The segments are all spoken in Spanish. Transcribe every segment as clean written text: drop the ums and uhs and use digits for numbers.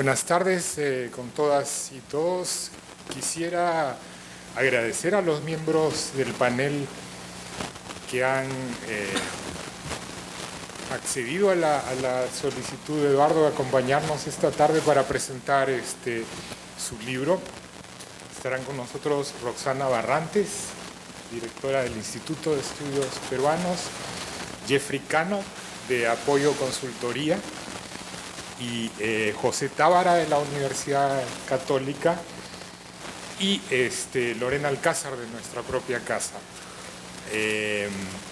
Buenas tardes con todas y todos. Quisiera agradecer a los miembros del panel que han accedido a la solicitud de Eduardo de acompañarnos esta tarde para presentar su libro. Estarán con nosotros Roxana Barrantes, directora del Instituto de Estudios Peruanos, Jeffrey Cano, de Apoyo Consultoría, y José Tábara, de la Universidad Católica, y Lorena Alcázar, de nuestra propia casa.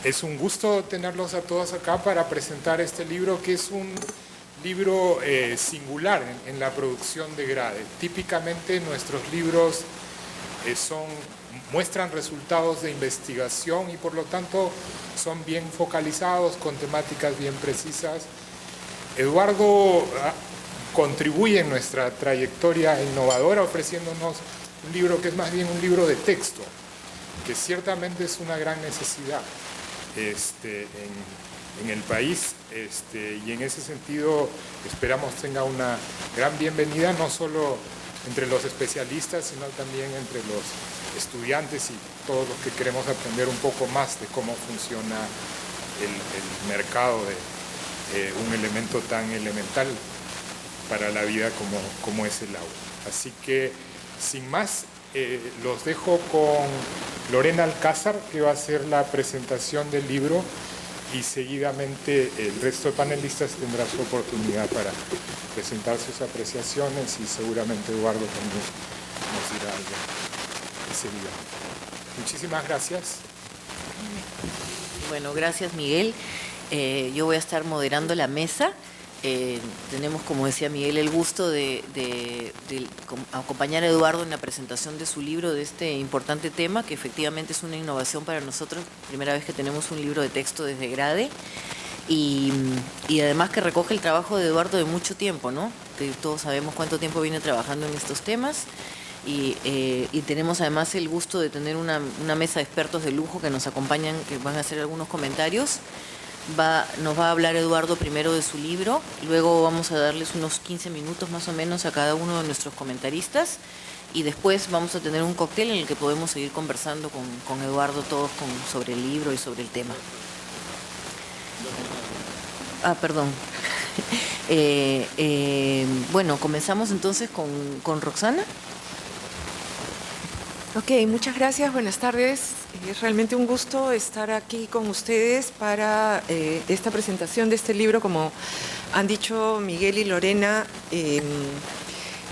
Es un gusto tenerlos a todos acá para presentar este libro, que es un libro singular en la producción de Grade. Típicamente nuestros libros muestran resultados de investigación y por lo tanto son bien focalizados, con temáticas bien precisas. Eduardo contribuye en nuestra trayectoria innovadora ofreciéndonos un libro que es más bien un libro de texto, que ciertamente es una gran necesidad en el país, y en ese sentido esperamos tenga una gran bienvenida, no solo entre los especialistas, sino también entre los estudiantes y todos los que queremos aprender un poco más de cómo funciona el mercado de un elemento tan elemental para la vida como es el agua. Así que, sin más, los dejo con Lorena Alcázar, que va a hacer la presentación del libro, y seguidamente el resto de panelistas tendrá su oportunidad para presentar sus apreciaciones y seguramente Eduardo también nos dirá algo enseguida. Muchísimas gracias. Bueno, gracias, Miguel. Yo voy a estar moderando la mesa. Tenemos, como decía Miguel, el gusto de acompañar a Eduardo en la presentación de su libro, de este importante tema, que efectivamente es una innovación para nosotros, primera vez que tenemos un libro de texto desde Grade, y además que recoge el trabajo de Eduardo de mucho tiempo, ¿no? Que todos sabemos cuánto tiempo viene trabajando en estos temas, y tenemos además el gusto de tener una mesa de expertos de lujo que nos acompañan, que van a hacer algunos comentarios. Nos va a hablar Eduardo primero de su libro, luego vamos a darles unos 15 minutos más o menos a cada uno de nuestros comentaristas y después vamos a tener un cóctel en el que podemos seguir conversando con Eduardo todos sobre el libro y sobre el tema. Perdón. Bueno, comenzamos entonces con Roxana. Ok, muchas gracias, buenas tardes. Es realmente un gusto estar aquí con ustedes para esta presentación de este libro, como han dicho Miguel y Lorena,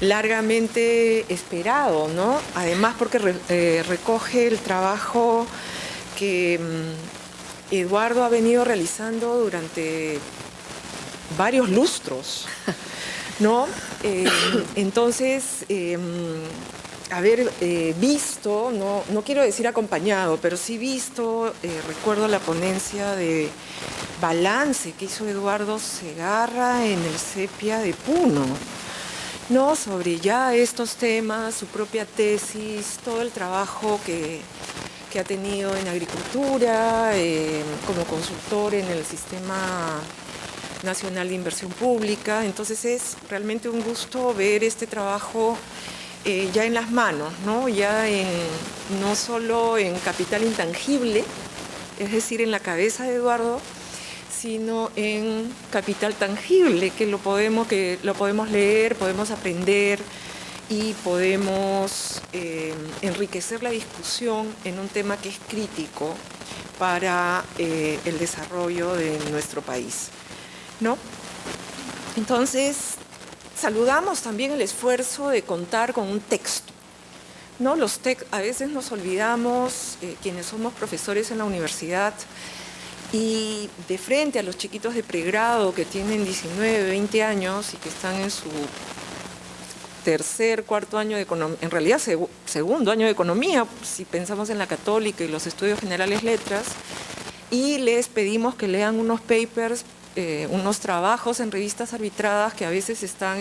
largamente esperado, ¿no? Además porque recoge el trabajo que Eduardo ha venido realizando durante varios lustros, ¿no? Entonces, haber visto, no quiero decir acompañado, pero sí visto, recuerdo la ponencia de balance que hizo Eduardo Segarra en el CEPIA de Puno, ¿no? Sobre ya estos temas, su propia tesis, todo el trabajo que ha tenido en agricultura, como consultor en el Sistema Nacional de Inversión Pública. Entonces es realmente un gusto ver este trabajo ya en las manos, ¿no? Ya no solo en capital intangible, es decir, en la cabeza de Eduardo, sino en capital tangible, que lo podemos leer, podemos aprender y podemos enriquecer la discusión en un tema que es crítico para el desarrollo de nuestro país, ¿no? Entonces, saludamos también el esfuerzo de contar con un texto, ¿no? A veces nos olvidamos, quienes somos profesores en la universidad, y de frente a los chiquitos de pregrado que tienen 19, 20 años y que están en su tercer, cuarto año de economía, en realidad segundo año de economía, si pensamos en la Católica y los estudios generales letras, y les pedimos que lean unos papers, unos trabajos en revistas arbitradas que a veces están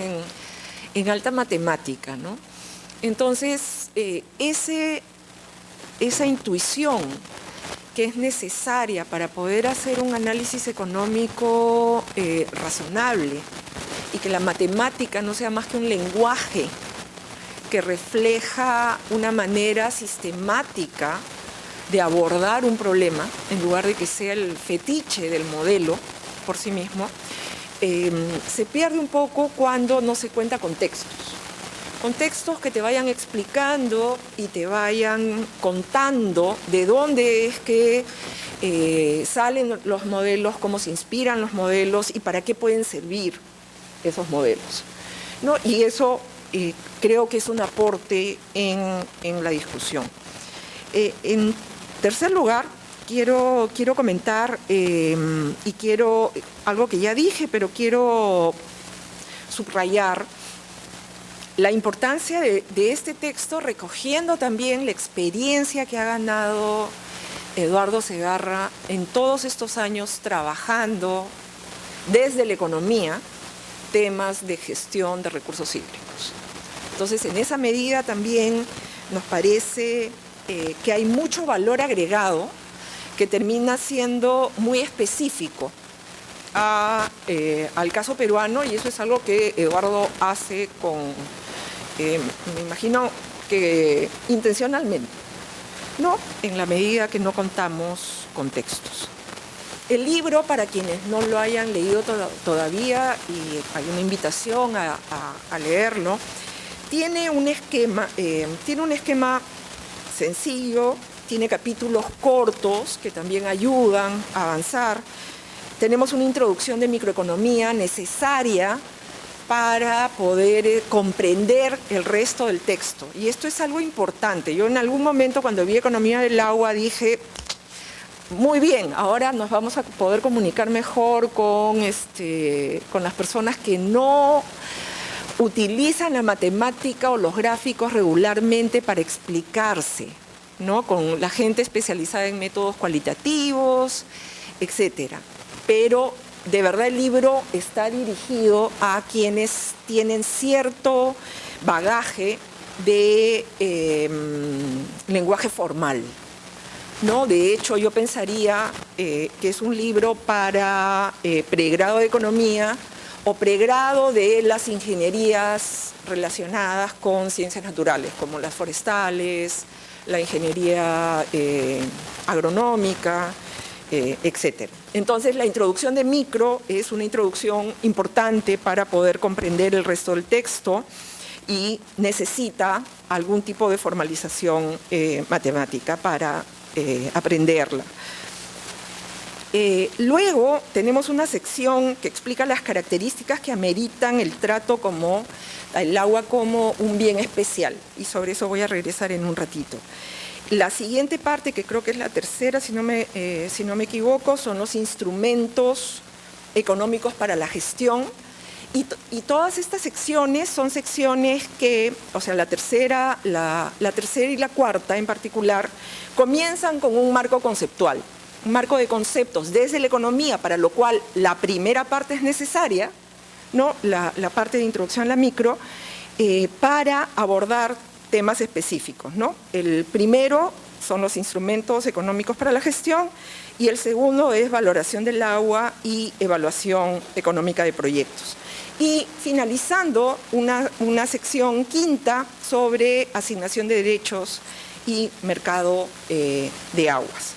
en alta matemática, ¿no? Entonces, esa intuición que es necesaria para poder hacer un análisis económico razonable y que la matemática no sea más que un lenguaje que refleja una manera sistemática de abordar un problema, en lugar de que sea el fetiche del modelo por sí mismo, se pierde un poco cuando no se cuenta con textos. Con textos que te vayan explicando y te vayan contando de dónde es que salen los modelos, cómo se inspiran los modelos y para qué pueden servir esos modelos, ¿no? Y eso creo que es un aporte en la discusión. En tercer lugar, quiero comentar, y quiero, algo que ya dije, pero quiero subrayar la importancia de este texto, recogiendo también la experiencia que ha ganado Eduardo Segarra en todos estos años trabajando desde la economía temas de gestión de recursos hídricos. Entonces, en esa medida también nos parece que hay mucho valor agregado que termina siendo muy específico al caso peruano, y eso es algo que Eduardo hace con, me imagino que intencionalmente, ¿no? En la medida que no contamos con textos. El libro, para quienes no lo hayan leído todavía, y hay una invitación a leerlo, tiene un esquema sencillo, tiene capítulos cortos que también ayudan a avanzar. Tenemos una introducción de microeconomía necesaria para poder comprender el resto del texto. Y esto es algo importante. Yo en algún momento, cuando vi Economía del Agua, dije, muy bien, ahora nos vamos a poder comunicar mejor con las personas que no utilizan la matemática o los gráficos regularmente para explicarse, ¿no? Con la gente especializada en métodos cualitativos, etcétera. Pero de verdad el libro está dirigido a quienes tienen cierto bagaje de lenguaje formal, ¿no? De hecho, yo pensaría que es un libro para pregrado de economía o pregrado de las ingenierías relacionadas con ciencias naturales, como las forestales, la ingeniería agronómica, etcétera. Entonces, la introducción de micro es una introducción importante para poder comprender el resto del texto y necesita algún tipo de formalización matemática para aprenderla. Luego tenemos una sección que explica las características que ameritan el trato como el agua como un bien especial, y sobre eso voy a regresar en un ratito. La siguiente parte, que creo que es la tercera, si no me equivoco, son los instrumentos económicos para la gestión, y todas estas secciones son secciones que, o sea, la tercera y la cuarta en particular, comienzan con un marco conceptual, un marco de conceptos desde la economía, para lo cual la primera parte es necesaria, ¿no? La parte de introducción a la micro, para abordar temas específicos, ¿no? El primero son los instrumentos económicos para la gestión, y el segundo es valoración del agua y evaluación económica de proyectos. Y finalizando una sección quinta sobre asignación de derechos y mercado de aguas,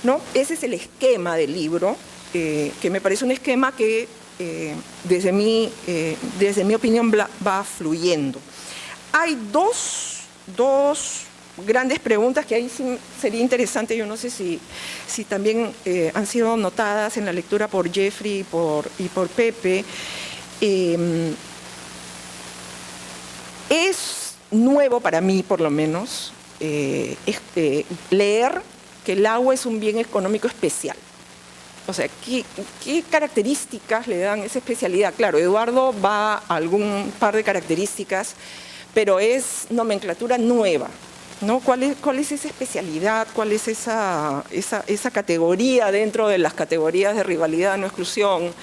¿no? Ese es el esquema del libro, que me parece un esquema que desde mi opinión va fluyendo. Hay dos grandes preguntas que ahí sí sería interesante, yo no sé si también han sido notadas en la lectura por Jeffrey y por Pepe. Es nuevo para mí, por lo menos, leer que el agua es un bien económico especial. O sea, ¿qué características le dan esa especialidad? Claro, Eduardo va a algún par de características, pero es nomenclatura nueva, ¿no? ¿Cuál es esa especialidad? ¿Cuál es esa categoría dentro de las categorías de rivalidad, no exclusión?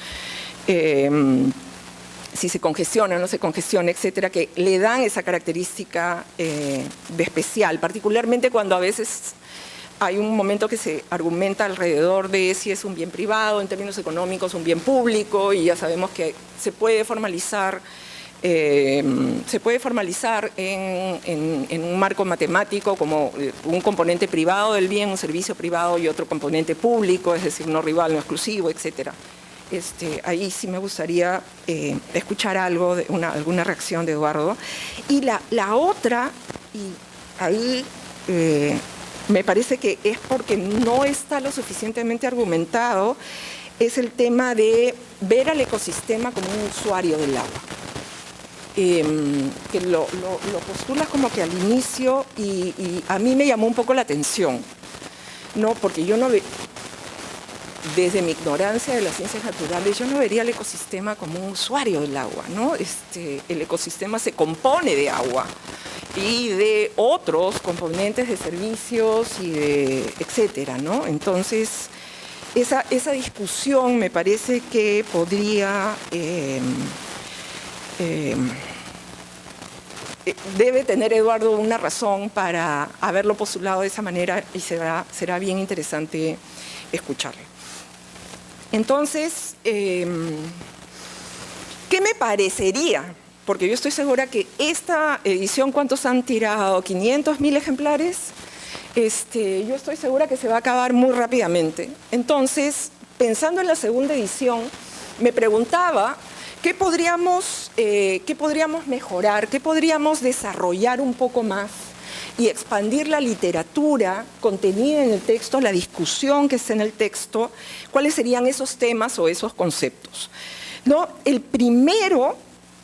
Si se congestiona o no se congestiona, etcétera, que le dan esa característica de especial, particularmente cuando a veces hay un momento que se argumenta alrededor de si es un bien privado, en términos económicos, un bien público, y ya sabemos que se puede formalizar en un marco matemático como un componente privado del bien, un servicio privado y otro componente público, es decir, no rival, no exclusivo, etc. Ahí sí me gustaría escuchar algo, alguna reacción de Eduardo. Y la otra, y ahí me parece que es porque no está lo suficientemente argumentado, es el tema de ver al ecosistema como un usuario del agua. Que lo postulas como que al inicio y a mí me llamó un poco la atención, ¿no? Porque yo no desde mi ignorancia de las ciencias naturales, yo no vería el ecosistema como un usuario del agua, ¿no? El ecosistema se compone de agua y de otros componentes de servicios y de etcétera, ¿no? Entonces, esa discusión me parece que podría debe tener Eduardo una razón para haberlo postulado de esa manera y será bien interesante escucharlo. Entonces, ¿qué me parecería? Porque yo estoy segura que esta edición, ¿cuántos han tirado? ¿500.000 ejemplares? Yo estoy segura que se va a acabar muy rápidamente. Entonces, pensando en la segunda edición, me preguntaba ¿qué podríamos mejorar? ¿Qué podríamos desarrollar un poco más? Y expandir la literatura contenida en el texto, la discusión que está en el texto, ¿cuáles serían esos temas o esos conceptos? ¿No? El primero,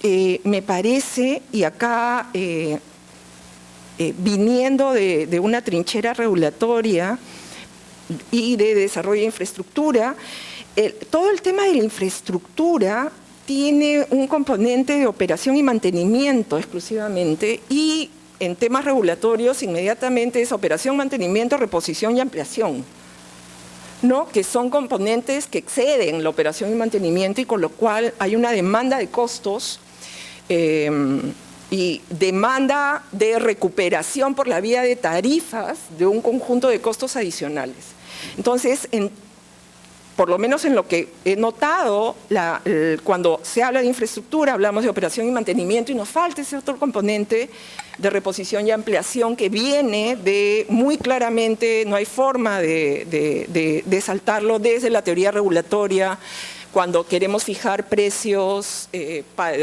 me parece, y acá viniendo de una trinchera regulatoria y de desarrollo de infraestructura, todo el tema de la infraestructura tiene un componente de operación y mantenimiento exclusivamente, y en temas regulatorios inmediatamente es operación, mantenimiento, reposición y ampliación, ¿no? Que son componentes que exceden la operación y mantenimiento, y con lo cual hay una demanda de costos y demanda de recuperación por la vía de tarifas de un conjunto de costos adicionales. Entonces, por lo menos en lo que he notado, cuando se habla de infraestructura, hablamos de operación y mantenimiento, y nos falta ese otro componente de reposición y ampliación que viene de muy claramente, no hay forma de saltarlo desde la teoría regulatoria, cuando queremos fijar precios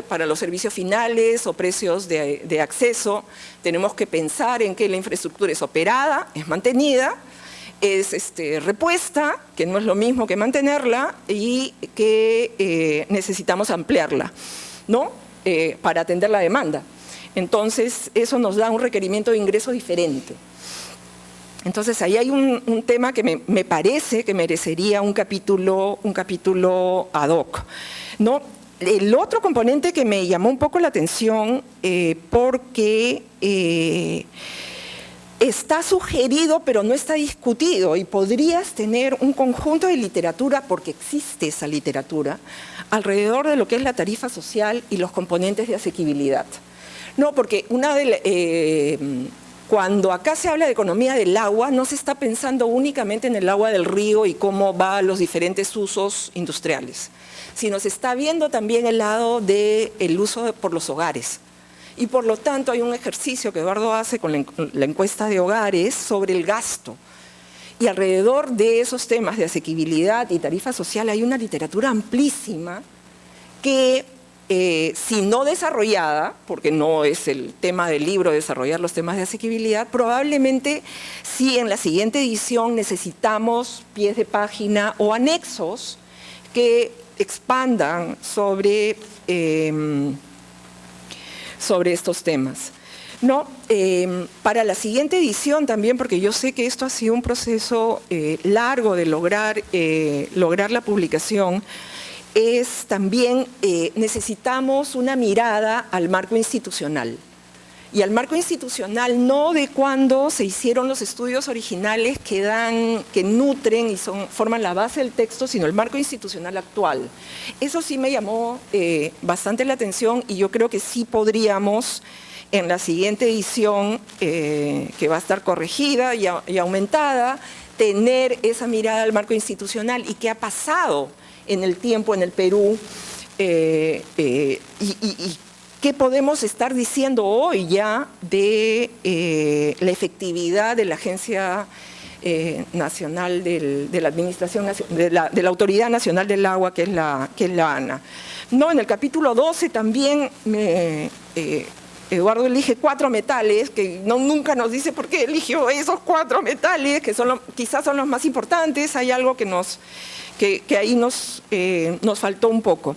para los servicios finales o precios de acceso, tenemos que pensar en que la infraestructura es operada, es mantenida, es repuesta, que no es lo mismo que mantenerla, y que necesitamos ampliarla, ¿no? Para atender la demanda. Entonces, eso nos da un requerimiento de ingreso diferente. Entonces, ahí hay un tema que me parece que merecería un capítulo ad hoc, ¿no? El otro componente que me llamó un poco la atención, porque está sugerido pero no está discutido, y podrías tener un conjunto de literatura, porque existe esa literatura, alrededor de lo que es la tarifa social y los componentes de asequibilidad. No, porque cuando acá se habla de economía del agua, no se está pensando únicamente en el agua del río y cómo va a los diferentes usos industriales, sino se está viendo también el lado del uso por los hogares. Y por lo tanto hay un ejercicio que Eduardo hace con la encuesta de hogares sobre el gasto. Y alrededor de esos temas de asequibilidad y tarifa social hay una literatura amplísima que, si no desarrollada, porque no es el tema del libro desarrollar los temas de asequibilidad, probablemente sí en la siguiente edición necesitamos pies de página o anexos que expandan sobre estos temas. No, para la siguiente edición también, porque yo sé que esto ha sido un proceso largo de lograr la publicación, es también necesitamos una mirada al marco institucional. Y al marco institucional no de cuando se hicieron los estudios originales que nutren y forman la base del texto, sino el marco institucional actual. Eso sí me llamó bastante la atención, y yo creo que sí podríamos en la siguiente edición, que va a estar corregida y aumentada, tener esa mirada al marco institucional y qué ha pasado en el tiempo en el Perú, y qué podemos estar diciendo hoy ya de la efectividad de la Agencia Nacional de la Administración, de la Autoridad Nacional del Agua, que es la ANA. No, en el capítulo 12 también Eduardo elige 4 metales, que nunca nos dice por qué eligió esos 4 metales, que quizás son los más importantes. Hay algo que ahí nos faltó un poco.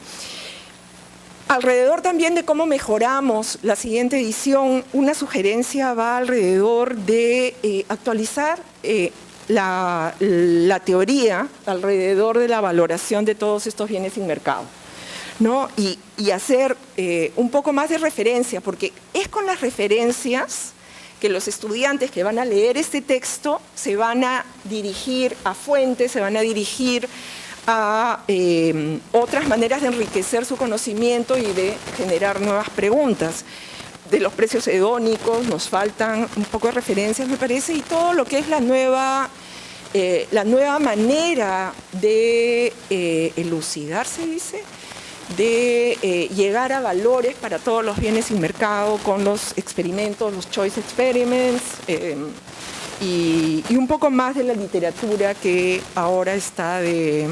Alrededor también de cómo mejoramos la siguiente edición, una sugerencia va alrededor de actualizar la teoría alrededor de la valoración de todos estos bienes sin mercado, ¿no? Y hacer un poco más de referencia, porque es con las referencias que los estudiantes que van a leer este texto se van a dirigir a fuentes, se van a dirigir a otras maneras de enriquecer su conocimiento y de generar nuevas preguntas. De los precios hedónicos nos faltan un poco de referencias, me parece, y todo lo que es la nueva manera de elucidar, se dice, de llegar a valores para todos los bienes sin mercado con los experimentos, los choice experiments, y un poco más de la literatura que ahora está de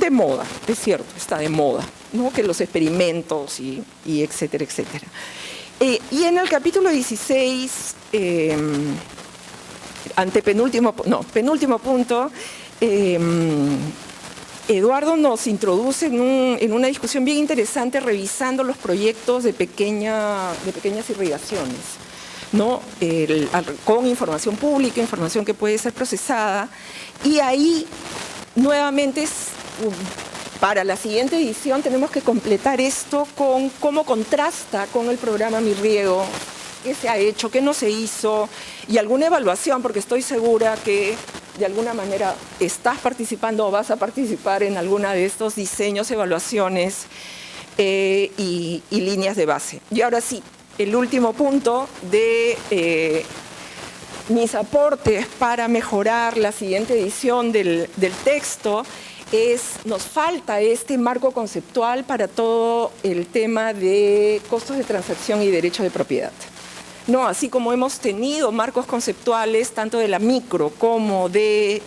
moda, es cierto, está de moda, ¿no? Que los experimentos y etcétera, etcétera. Y en el capítulo 16, penúltimo punto, Eduardo nos introduce en una discusión bien interesante revisando los proyectos de pequeñas irrigaciones, ¿no? Con información pública, información que puede ser procesada, y ahí nuevamente para la siguiente edición tenemos que completar esto con cómo contrasta con el programa Mi Riego, qué se ha hecho, qué no se hizo, y alguna evaluación, porque estoy segura que de alguna manera estás participando o vas a participar en alguna de estos diseños, evaluaciones y líneas de base. Y ahora sí, el último punto de mis aportes para mejorar la siguiente edición del texto nos falta este marco conceptual para todo el tema de costos de transacción y derecho de propiedad. No, así como hemos tenido marcos conceptuales tanto de la micro como de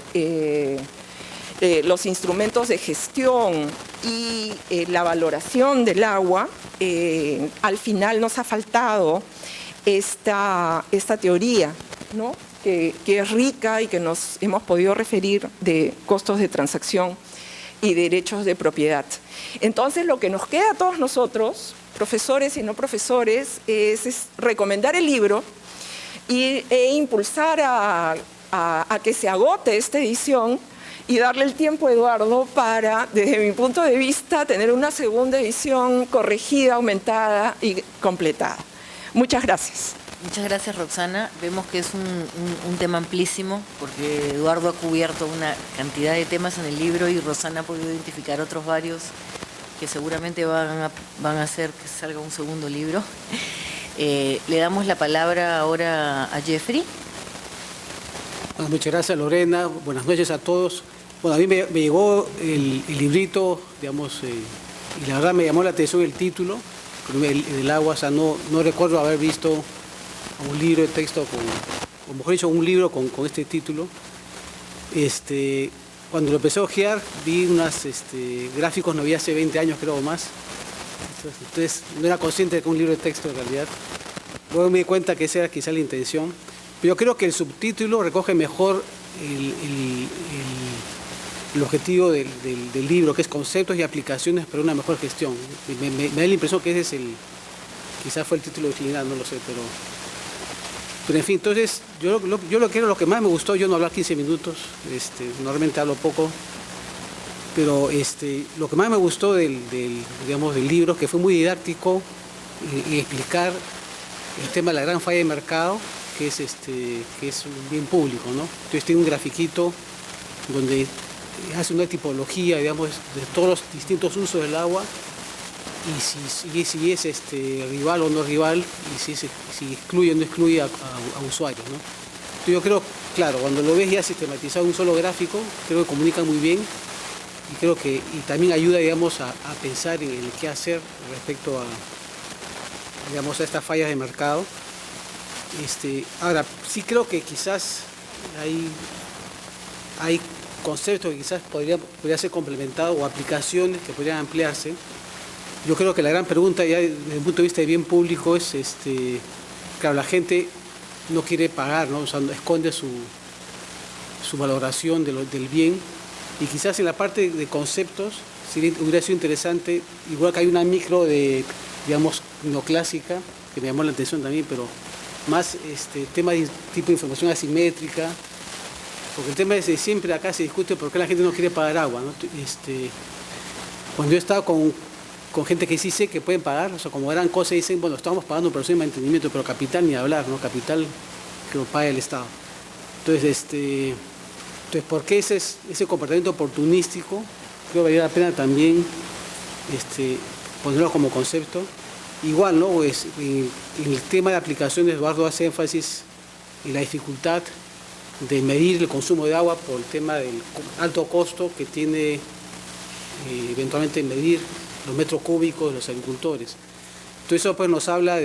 los instrumentos de gestión y la valoración del agua, al final nos ha faltado esta teoría, ¿no? que es rica y que nos hemos podido referir de costos de transacción y derechos de propiedad. Entonces, lo que nos queda a todos nosotros, profesores y no profesores, es recomendar el libro e impulsar a que se agote esta edición y darle el tiempo a Eduardo para, desde mi punto de vista, tener una segunda edición corregida, aumentada y completada. Muchas gracias. Muchas gracias, Roxana. Vemos que es un tema amplísimo, porque Eduardo ha cubierto una cantidad de temas en el libro y Roxana ha podido identificar otros varios que seguramente van a hacer que salga un segundo libro. Le damos la palabra ahora a Jeffrey. Bueno, muchas gracias, Lorena. Buenas noches a todos. Bueno, a mí me llegó el librito, digamos, y la verdad me llamó la atención el título, del agua. O sea, no recuerdo haber visto un libro de texto, o mejor dicho, un libro con este título. Cuando lo empecé a ojear, vi unos gráficos, no vi hace 20 años, creo, o más. Entonces, no era consciente de que un libro de texto, en realidad. Luego me di cuenta que esa era quizá la intención. Pero yo creo que el subtítulo recoge mejor el objetivo del libro, que es conceptos y aplicaciones para una mejor gestión. Me da la impresión que ese es quizás fue el título original, no lo sé, pero en fin. Entonces, yo lo que más me gustó, yo no hablar 15 minutos, normalmente hablo poco, pero lo que más me gustó del libro, que fue muy didáctico y explicar el tema de la gran falla de mercado, que es un bien público, ¿no? Entonces tiene un grafiquito donde hace una tipología, digamos, de todos los distintos usos del agua, y si es rival o no rival, y si excluye o no excluye a usuarios, ¿no? Entonces yo creo, claro, cuando lo ves ya sistematizado en un solo gráfico, creo que comunica muy bien y creo que también ayuda, digamos, a pensar en el qué hacer respecto a, digamos, a estas fallas de mercado. Ahora, sí creo que quizás hay conceptos que quizás podría ser complementados o aplicaciones que podrían ampliarse. Yo creo que la gran pregunta ya desde el punto de vista de bien público es, claro, la gente no quiere pagar, ¿no? O sea, esconde su valoración del bien, y quizás en la parte de conceptos hubiera sido interesante, igual que hay una micro de, digamos, neoclásica, que me llamó la atención también, pero más tema de tipo de información asimétrica, porque el tema es de siempre acá se discute por qué la gente no quiere pagar agua, ¿no? Cuando yo he estado con gente que sí sé que pueden pagar, o sea, como eran cosas, dicen, bueno, estamos pagando operación de mantenimiento, pero capital ni hablar, ¿no? Capital que lo paga el Estado. Entonces, ¿por qué ese comportamiento oportunístico? Creo que valdría la pena también ponerlo como concepto. Igual, ¿no? Pues, en el tema de aplicaciones, Eduardo hace énfasis en la dificultad de medir el consumo de agua por el tema del alto costo que tiene eventualmente medir los metros cúbicos de los agricultores. Todo eso pues nos habla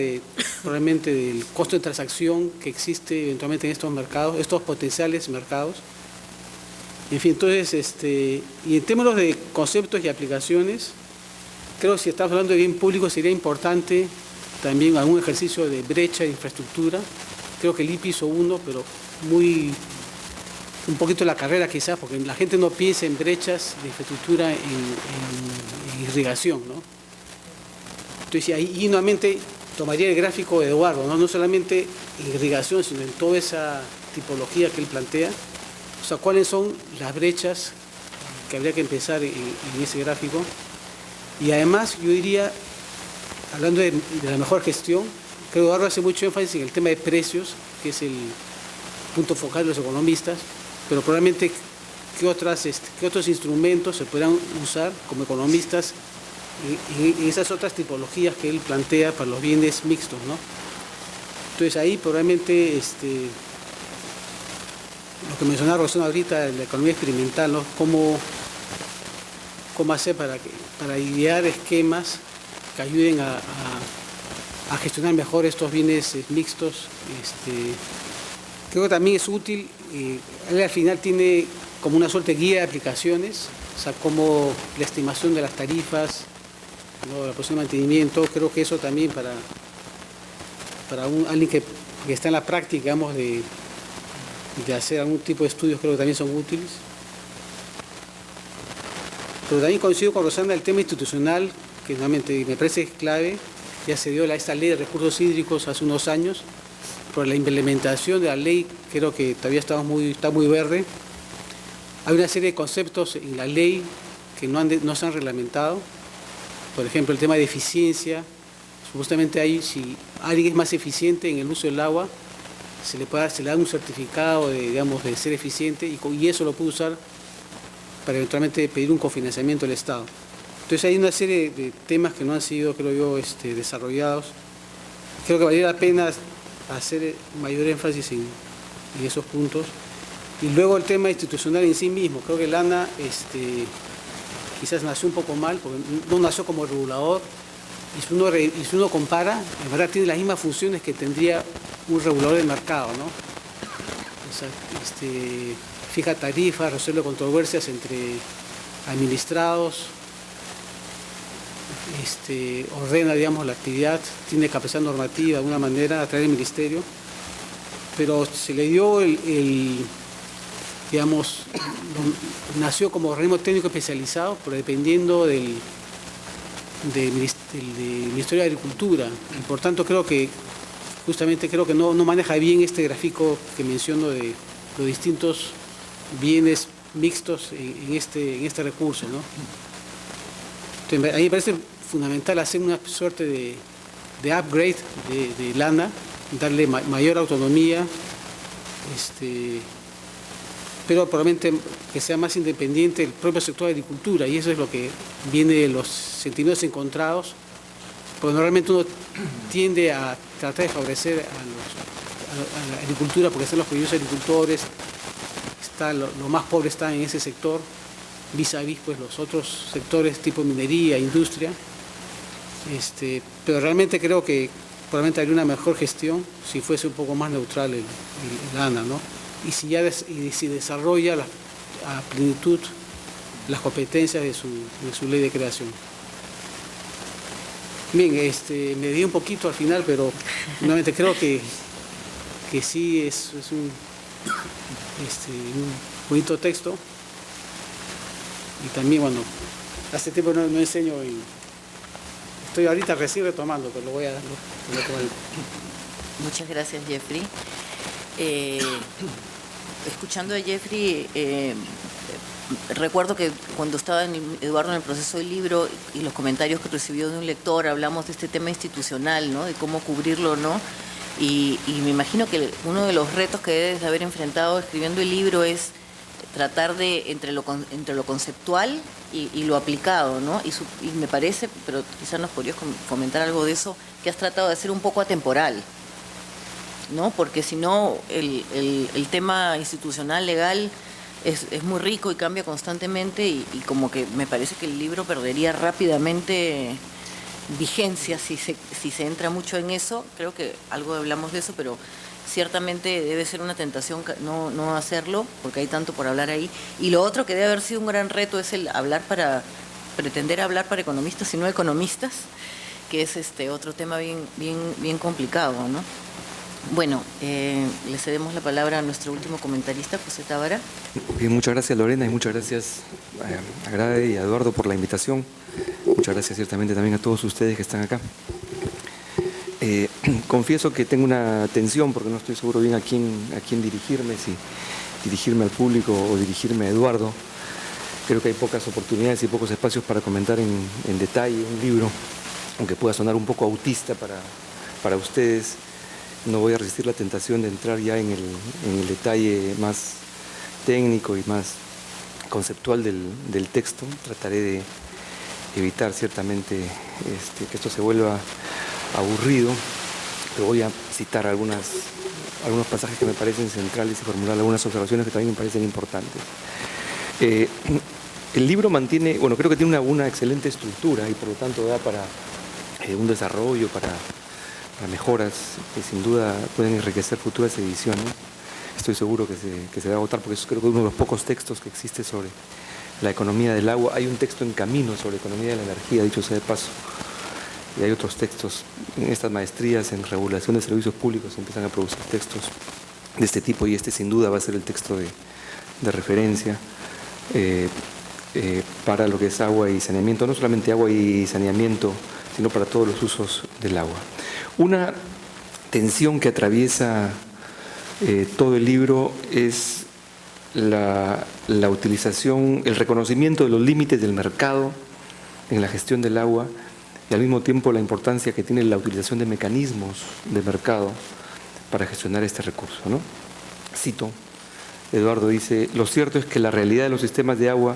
probablemente del costo de transacción que existe eventualmente en estos mercados, estos potenciales mercados. En fin, entonces, y en términos de conceptos y aplicaciones, creo que si estamos hablando de bien público sería importante también algún ejercicio de brecha de infraestructura. Creo que el IPI hizo uno, pero un poquito la carrera quizás, porque la gente no piensa en brechas de infraestructura en irrigación, ¿no? Entonces ahí nuevamente tomaría el gráfico de Eduardo, ¿no? No solamente en irrigación, sino en toda esa tipología que él plantea. O sea, cuáles son las brechas que habría que empezar en ese gráfico. Y además yo diría, hablando de la mejor gestión, creo que Eduardo hace mucho énfasis en el tema de precios, que es el punto focal de los economistas, pero probablemente qué otros instrumentos se podrán usar como economistas en esas otras tipologías que él plantea para los bienes mixtos, ¿no? Entonces ahí probablemente lo que mencionaba Rosana ahorita, la economía experimental, ¿no? Cómo hacer para idear esquemas que ayuden a gestionar mejor estos bienes mixtos. Creo que también es útil, él al final tiene como una suerte de guía de aplicaciones, o sea, como la estimación de las tarifas, ¿no? La posición de mantenimiento. Creo que eso también para alguien que está en la práctica, digamos, de hacer algún tipo de estudios, creo que también son útiles. Pero también coincido con Rosana el tema institucional, que nuevamente me parece clave. Ya se dio esta ley de recursos hídricos hace unos años, pero la implementación de la ley creo que todavía está muy verde. Hay una serie de conceptos en la ley que no se han reglamentado. Por ejemplo, el tema de eficiencia. Supuestamente si alguien es más eficiente en el uso del agua, se le da un certificado de ser eficiente, y eso lo puede usar para eventualmente pedir un cofinanciamiento del Estado. Entonces hay una serie de temas que no han sido, creo yo, desarrollados. Creo que valdría la pena hacer mayor énfasis en esos puntos. Y luego el tema institucional en sí mismo. Creo que Lana quizás nació un poco mal, porque no nació como regulador. Y si uno compara, en verdad tiene las mismas funciones que tendría un regulador del mercado, ¿no? O sea, fija tarifas, resuelve controversias entre administrados, ordena, digamos, la actividad, tiene capacidad normativa de alguna manera a través del ministerio, pero se le dio digamos, nació como organismo técnico especializado, pero dependiendo del Ministerio de Agricultura, y por tanto creo que no maneja bien este gráfico que menciono de los distintos bienes mixtos en este recurso, ¿no? Entonces, a mí me parece fundamental hacer una suerte de upgrade de Lana, darle mayor autonomía, pero probablemente que sea más independiente el propio sector de agricultura, y eso es lo que viene de los sentimientos encontrados porque normalmente uno tiende a tratar de favorecer a la agricultura, porque están los pequeños agricultores, lo más pobre está en ese sector, vis a vis pues, los otros sectores tipo minería, industria. Pero realmente creo que probablemente habría una mejor gestión si fuese un poco más neutral el ANA, ¿no? Y si desarrolla a plenitud las competencias de su ley de creación. Bien, me di un poquito al final, pero nuevamente creo que sí es un bonito texto. Y también, bueno, hace tiempo no enseño, estoy ahorita recién retomando, pero lo voy a tomar. Muchas gracias, Jeffrey. Escuchando a Jeffrey, recuerdo que cuando estaba Eduardo en el proceso del libro y los comentarios que recibió de un lector, hablamos de este tema institucional, ¿no? De cómo cubrirlo, ¿no? Y me imagino que uno de los retos que debes haber enfrentado escribiendo el libro es tratar de entre lo conceptual y lo aplicado, ¿no? Y me parece, pero quizás nos podrías comentar algo de eso, que has tratado de hacer un poco atemporal, ¿no? Porque si no, el tema institucional, legal, es muy rico y cambia constantemente y como que me parece que el libro perdería rápidamente vigencia si se entra mucho en eso. Creo que algo hablamos de eso, pero ciertamente debe ser una tentación no hacerlo, porque hay tanto por hablar ahí. Y lo otro que debe haber sido un gran reto es el pretender hablar para economistas y no economistas, que es otro tema bien complicado, ¿no? Bueno, le cedemos la palabra a nuestro último comentarista, José Tábara. Bien, muchas gracias, Lorena, y muchas gracias a Grade y a Eduardo por la invitación. Muchas gracias ciertamente también a todos ustedes que están acá. Confieso que tengo una tensión porque no estoy seguro bien a quién dirigirme, si dirigirme al público o dirigirme a Eduardo. Creo que hay pocas oportunidades y pocos espacios para comentar en detalle un libro, aunque pueda sonar un poco autista para ustedes. No voy a resistir la tentación de entrar ya en el detalle más técnico y más conceptual del texto. Trataré de evitar ciertamente que esto se vuelva aburrido, pero voy a citar algunos pasajes que me parecen centrales y formular algunas observaciones que también me parecen importantes. El libro mantiene, creo que tiene una excelente estructura y por lo tanto da para un desarrollo, para mejoras que sin duda pueden enriquecer futuras ediciones. Estoy seguro que se va a agotar porque creo que es uno de los pocos textos que existe sobre la economía del agua. Hay un texto en camino sobre economía de la energía, dicho sea de paso, y hay otros textos. En estas maestrías en regulación de servicios públicos se empiezan a producir textos de este tipo y sin duda va a ser el texto de referencia para lo que es agua y saneamiento, no solamente agua y saneamiento, sino para todos los usos del agua. Una tensión que atraviesa todo el libro es la utilización, el reconocimiento de los límites del mercado en la gestión del agua y al mismo tiempo la importancia que tiene la utilización de mecanismos de mercado para gestionar este recurso, ¿no? Cito, Eduardo dice: lo cierto es que la realidad de los sistemas de agua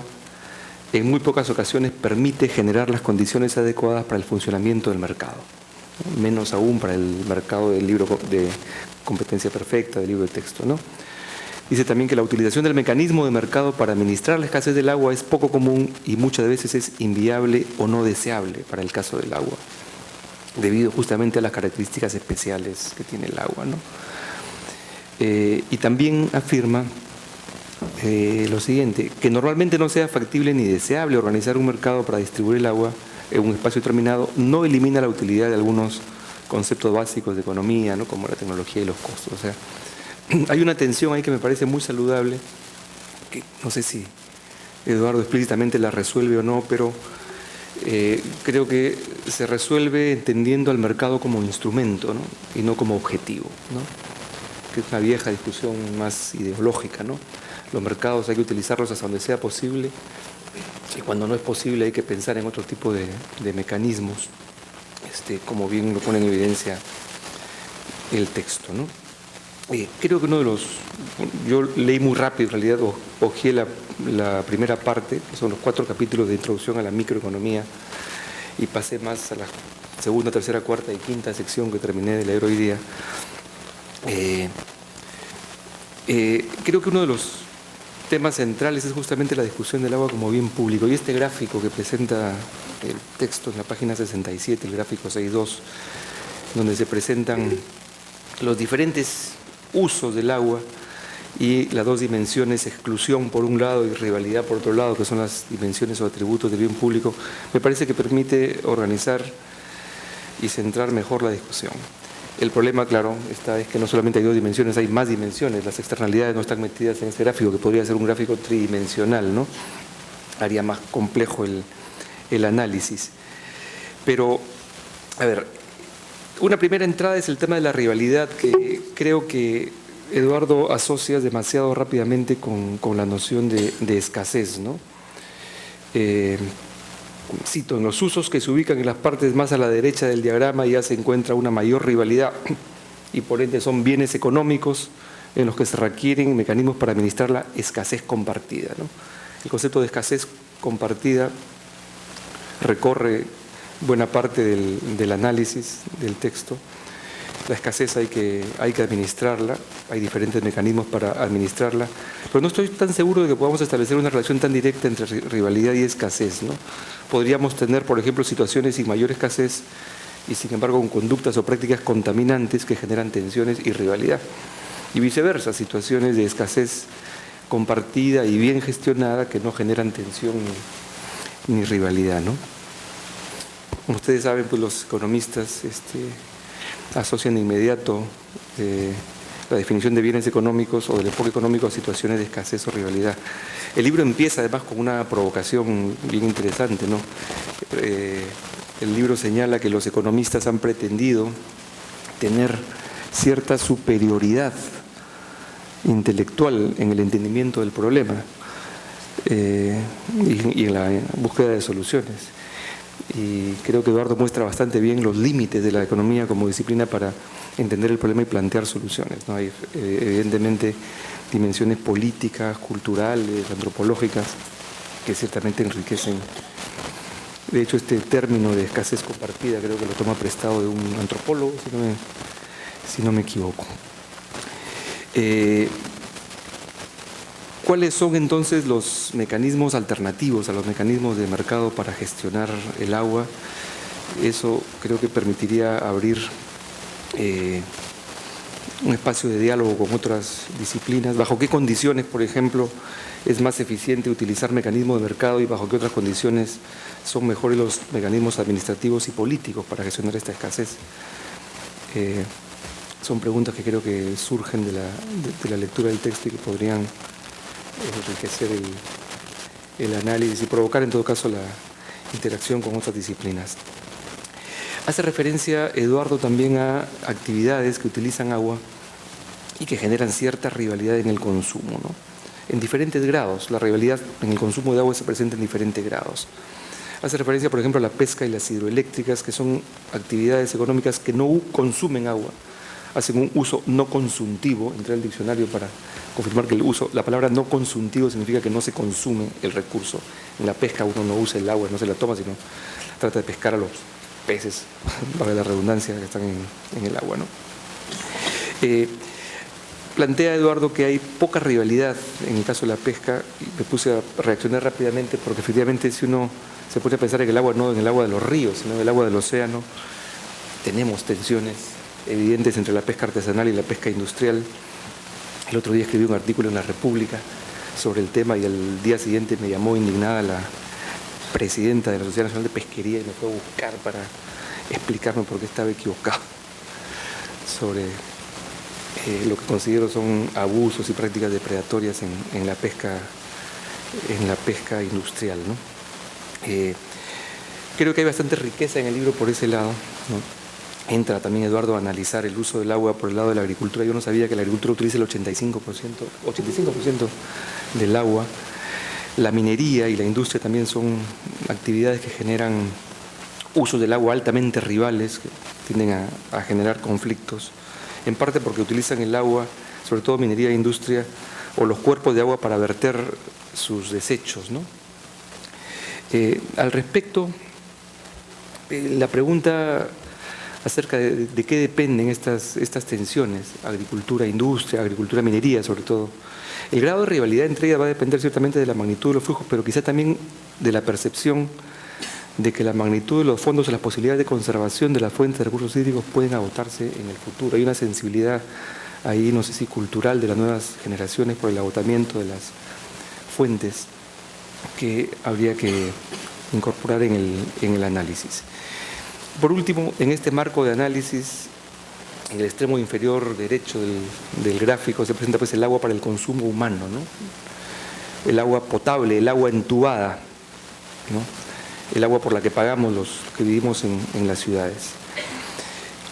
en muy pocas ocasiones permite generar las condiciones adecuadas para el funcionamiento del mercado, ¿no? Menos aún para el mercado del libro de competencia perfecta, del libro de texto, ¿no? Dice también que la utilización del mecanismo de mercado para administrar la escasez del agua es poco común y muchas veces es inviable o no deseable para el caso del agua, debido justamente a las características especiales que tiene el agua, ¿no? Y también afirma lo siguiente, que normalmente no sea factible ni deseable organizar un mercado para distribuir el agua en un espacio determinado, no elimina la utilidad de algunos conceptos básicos de economía, ¿no? Como la tecnología y los costos. O sea, hay una tensión ahí que me parece muy saludable, que no sé si Eduardo explícitamente la resuelve o no, pero creo que se resuelve entendiendo al mercado como instrumento, ¿no? Y no como objetivo, ¿no? Que es una vieja discusión más ideológica, ¿no? Los mercados hay que utilizarlos hasta donde sea posible y cuando no es posible hay que pensar en otro tipo de mecanismos, como bien lo pone en evidencia el texto, ¿no? Creo que yo leí muy rápido, en realidad hojeé la primera parte, que son los 4 capítulos de introducción a la microeconomía, y pasé más a las segunda, tercera, cuarta y quinta sección que terminé de leer hoy día, creo que uno de los temas centrales es justamente la discusión del agua como bien público. Y este gráfico que presenta el texto en la página 67, el gráfico 6.2, donde se presentan los diferentes usos del agua y las dos dimensiones, exclusión por un lado y rivalidad por otro lado, que son las dimensiones o atributos del bien público, me parece que permite organizar y centrar mejor la discusión. El problema, claro, es que no solamente hay dos dimensiones, hay más dimensiones. Las externalidades no están metidas en este gráfico, que podría ser un gráfico tridimensional, ¿no? Haría más complejo el análisis. Pero, a ver, una primera entrada es el tema de la rivalidad, que creo que Eduardo asocia demasiado rápidamente con la noción de escasez, ¿no? Cito, en los usos que se ubican en las partes más a la derecha del diagrama ya se encuentra una mayor rivalidad y por ende son bienes económicos en los que se requieren mecanismos para administrar la escasez compartida, ¿no? El concepto de escasez compartida recorre buena parte del análisis del texto. La escasez hay que administrarla, hay diferentes mecanismos para administrarla, pero no estoy tan seguro de que podamos establecer una relación tan directa entre rivalidad y escasez, ¿no? Podríamos tener, por ejemplo, situaciones sin mayor escasez y, sin embargo, con conductas o prácticas contaminantes que generan tensiones y rivalidad. Y viceversa, situaciones de escasez compartida y bien gestionada que no generan tensión ni rivalidad, ¿no? Como ustedes saben, pues los economistas asocian de inmediato la definición de bienes económicos o del enfoque económico a situaciones de escasez o rivalidad. El libro empieza además con una provocación bien interesante, ¿no? El libro señala que los economistas han pretendido tener cierta superioridad intelectual en el entendimiento del problema y en la búsqueda de soluciones. Y creo que Eduardo muestra bastante bien los límites de la economía como disciplina para entender el problema y plantear soluciones, ¿no? Hay evidentemente dimensiones políticas, culturales, antropológicas que ciertamente enriquecen. De hecho, este término de escasez compartida creo que lo toma prestado de un antropólogo, si no me equivoco. ¿Cuáles son entonces los mecanismos alternativos a los mecanismos de mercado para gestionar el agua? Eso creo que permitiría abrir un espacio de diálogo con otras disciplinas. ¿Bajo qué condiciones, por ejemplo, es más eficiente utilizar mecanismos de mercado y bajo qué otras condiciones son mejores los mecanismos administrativos y políticos para gestionar esta escasez? Son preguntas que creo que surgen de la lectura del texto y que podrían enriquecer el análisis y provocar en todo caso la interacción con otras disciplinas. Hace referencia Eduardo también a actividades que utilizan agua y que generan cierta rivalidad en el consumo, ¿no? En diferentes grados. La rivalidad en el consumo de agua se presenta en diferentes grados. Hace referencia, por ejemplo, a la pesca y las hidroeléctricas, que son actividades económicas que no consumen agua, hacen un uso no consuntivo. Entré al diccionario para confirmar que la palabra no consuntivo significa que no se consume el recurso. En la pesca uno no usa el agua, no se la toma, sino trata de pescar a los peces, para la redundancia, que están en el agua, ¿no? Plantea Eduardo que hay poca rivalidad en el caso de la pesca, y me puse a reaccionar rápidamente porque efectivamente si uno se pone a pensar en el agua, no en el agua de los ríos, sino en el agua del océano, tenemos tensiones evidentes entre la pesca artesanal y la pesca industrial. El otro día escribí un artículo en La República sobre el tema y al día siguiente me llamó indignada la presidenta de la Sociedad Nacional de Pesquería y me fue a buscar para explicarme por qué estaba equivocado sobre lo que considero son abusos y prácticas depredatorias en la pesca industrial, ¿no? Creo que hay bastante riqueza en el libro por ese lado, ¿no? Entra también Eduardo a analizar el uso del agua por el lado de la agricultura. Yo no sabía que la agricultura utiliza el 85% del agua. La minería y la industria también son actividades que generan usos del agua altamente rivales, que tienden a generar conflictos, en parte porque utilizan el agua, sobre todo minería e industria, o los cuerpos de agua para verter sus desechos, ¿no? Al respecto, la pregunta acerca de qué dependen estas tensiones, agricultura, industria, agricultura, minería sobre todo. El grado de rivalidad entre ellas va a depender ciertamente de la magnitud de los flujos, pero quizá también de la percepción de que la magnitud de los fondos o las posibilidades de conservación de las fuentes de recursos hídricos pueden agotarse en el futuro. Hay una sensibilidad ahí, no sé si cultural, de las nuevas generaciones por el agotamiento de las fuentes que habría que incorporar en el análisis. Por último, en este marco de análisis, en el extremo inferior derecho del gráfico se presenta pues el agua para el consumo humano, ¿no? El agua potable, el agua entubada, ¿no? El agua por la que pagamos los que vivimos en las ciudades.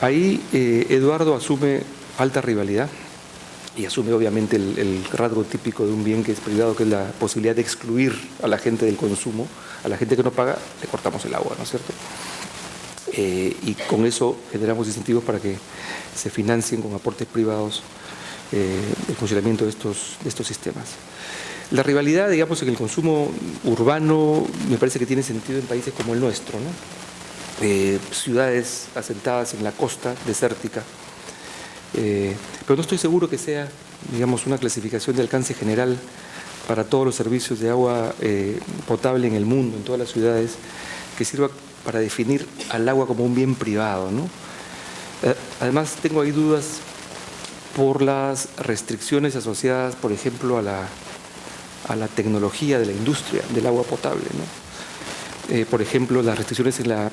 Ahí Eduardo asume alta rivalidad y asume obviamente el rasgo típico de un bien que es privado, que es la posibilidad de excluir a la gente del consumo. A la gente que no paga le cortamos el agua, ¿no es cierto? Y con eso generamos incentivos para que se financien con aportes privados el funcionamiento de estos sistemas. La rivalidad, digamos, en el consumo urbano me parece que tiene sentido en países como el nuestro, ¿no? Ciudades asentadas en la costa desértica, pero no estoy seguro que sea, digamos, una clasificación de alcance general para todos los servicios de agua potable en el mundo, en todas las ciudades, que sirva para definir al agua como un bien privado, ¿no? Además, tengo ahí dudas por las restricciones asociadas, por ejemplo, a la tecnología de la industria del agua potable, ¿no? Por ejemplo, las restricciones en la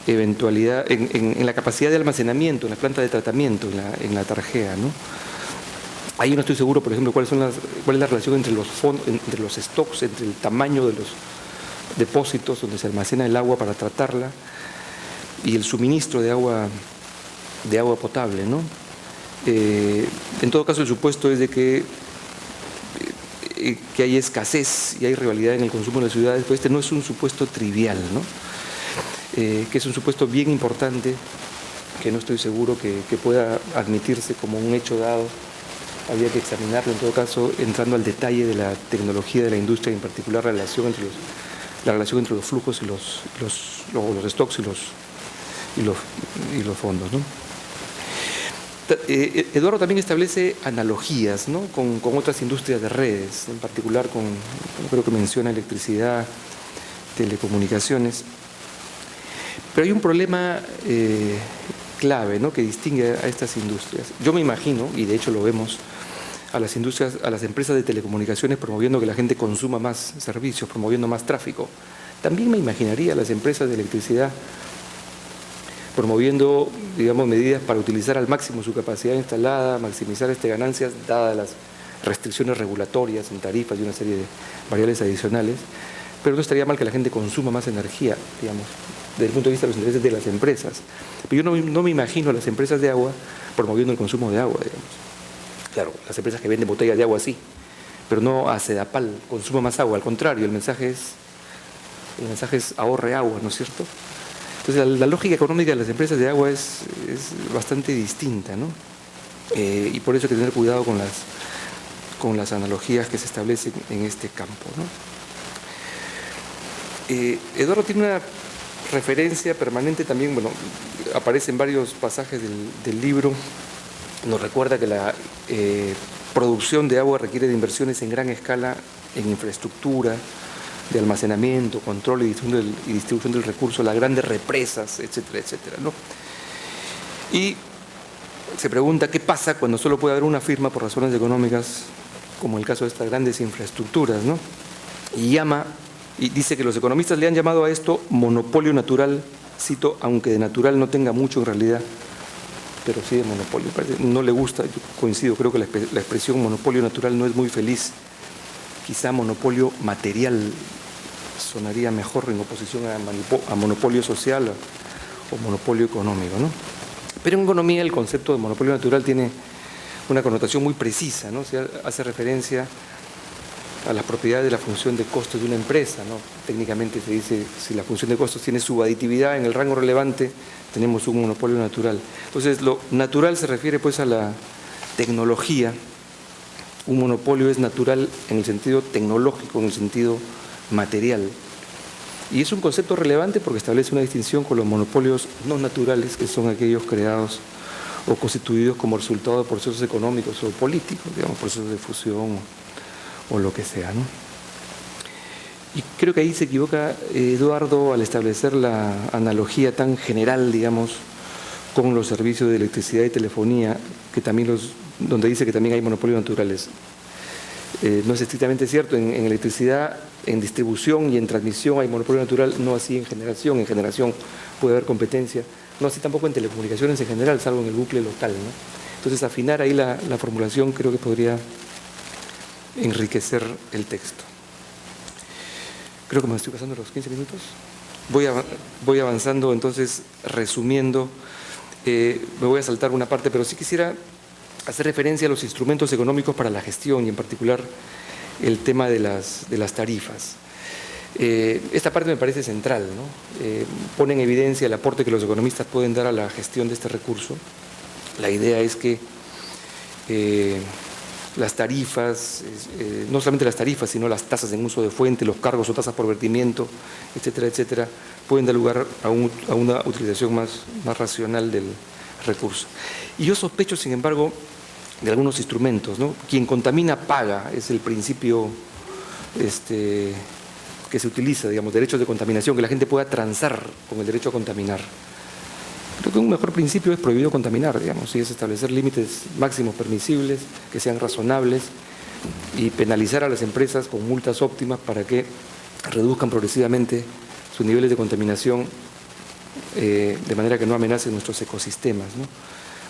eventualidad, en la capacidad de almacenamiento, en la planta de tratamiento, en la tarjea, ¿no? Ahí no estoy seguro, por ejemplo, cuál es la relación entre los fondos, entre los stocks, entre el tamaño de los depósitos donde se almacena el agua para tratarla y el suministro de agua potable, ¿no? En todo caso, el supuesto es de que hay escasez y hay rivalidad en el consumo de las ciudades, pues este no es un supuesto trivial, ¿no? Que es un supuesto bien importante, que no estoy seguro que pueda admitirse como un hecho dado. Habría que examinarlo en todo caso, entrando al detalle de la tecnología de la industria, y en particular la relación entre los flujos y los stocks y los fondos, ¿no? Eduardo también establece analogías, ¿no? con otras industrias de redes, en particular creo que menciona electricidad, telecomunicaciones. Pero hay un problema clave, ¿no? que distingue a estas industrias. Yo me imagino, y de hecho lo vemos, a las empresas de telecomunicaciones promoviendo que la gente consuma más servicios, promoviendo más tráfico. También me imaginaría a las empresas de electricidad promoviendo, digamos, medidas para utilizar al máximo su capacidad instalada, maximizar ganancias, dadas las restricciones regulatorias en tarifas y una serie de variables adicionales. Pero no estaría mal que la gente consuma más energía, digamos, desde el punto de vista de los intereses de las empresas. Pero yo no me imagino a las empresas de agua promoviendo el consumo de agua, digamos. Claro, las empresas que venden botellas de agua sí, pero no a Sedapal, consuma más agua. Al contrario, el mensaje es ahorre agua, ¿no es cierto? Entonces la lógica económica de las empresas de agua es bastante distinta, ¿no? Y por eso hay que tener cuidado con las analogías que se establecen en este campo, ¿no? Eduardo tiene una referencia permanente también, bueno, aparece en varios pasajes del libro, nos recuerda que la producción de agua requiere de inversiones en gran escala en infraestructura, de almacenamiento, control y distribución del recurso, las grandes represas, etcétera, etcétera, ¿no? Y se pregunta qué pasa cuando solo puede haber una firma por razones económicas, como el caso de estas grandes infraestructuras, ¿no? Y dice que los economistas le han llamado a esto monopolio natural, cito, aunque de natural no tenga mucho en realidad, pero sí de monopolio. No le gusta, yo coincido, creo que la expresión monopolio natural no es muy feliz. Quizá monopolio material sonaría mejor en oposición a monopolio social o monopolio económico, ¿no? Pero en economía el concepto de monopolio natural tiene una connotación muy precisa, ¿no? Se hace referencia a las propiedades de la función de costos de una empresa, ¿no? Técnicamente se dice, si la función de costos tiene subaditividad en el rango relevante, tenemos un monopolio natural. Entonces, lo natural se refiere pues a la tecnología. Un monopolio es natural en el sentido tecnológico, en el sentido material. Y es un concepto relevante porque establece una distinción con los monopolios no naturales, que son aquellos creados o constituidos como resultado de procesos económicos o políticos, digamos, procesos de fusión o lo que sea, ¿no? Y creo que ahí se equivoca Eduardo al establecer la analogía tan general, digamos, con los servicios de electricidad y telefonía, que también donde dice que también hay monopolios naturales. No es estrictamente cierto, en electricidad, en distribución y en transmisión hay monopolio natural, no así en generación puede haber competencia, no así tampoco en telecomunicaciones en general, salvo en el bucle local, ¿no? Entonces afinar ahí la formulación creo que podría enriquecer el texto. Creo que me estoy pasando los 15 minutos. Voy avanzando, entonces, resumiendo. Me voy a saltar una parte, pero sí quisiera hacer referencia a los instrumentos económicos para la gestión y en particular el tema de las tarifas. Esta parte me parece central, ¿no? Pone en evidencia el aporte que los economistas pueden dar a la gestión de este recurso. La idea es que las tarifas, no solamente las tarifas, sino las tasas en uso de fuente, los cargos o tasas por vertimiento, etcétera, etcétera, pueden dar lugar a una utilización más racional del recurso. Y yo sospecho, sin embargo, de algunos instrumentos, ¿no? Quien contamina paga, es el principio que se utiliza, digamos, derechos de contaminación, que la gente pueda transar con el derecho a contaminar. Creo que un mejor principio es prohibido contaminar, digamos, y es establecer límites máximos permisibles, que sean razonables, y penalizar a las empresas con multas óptimas para que reduzcan progresivamente sus niveles de contaminación de manera que no amenacen nuestros ecosistemas, ¿no?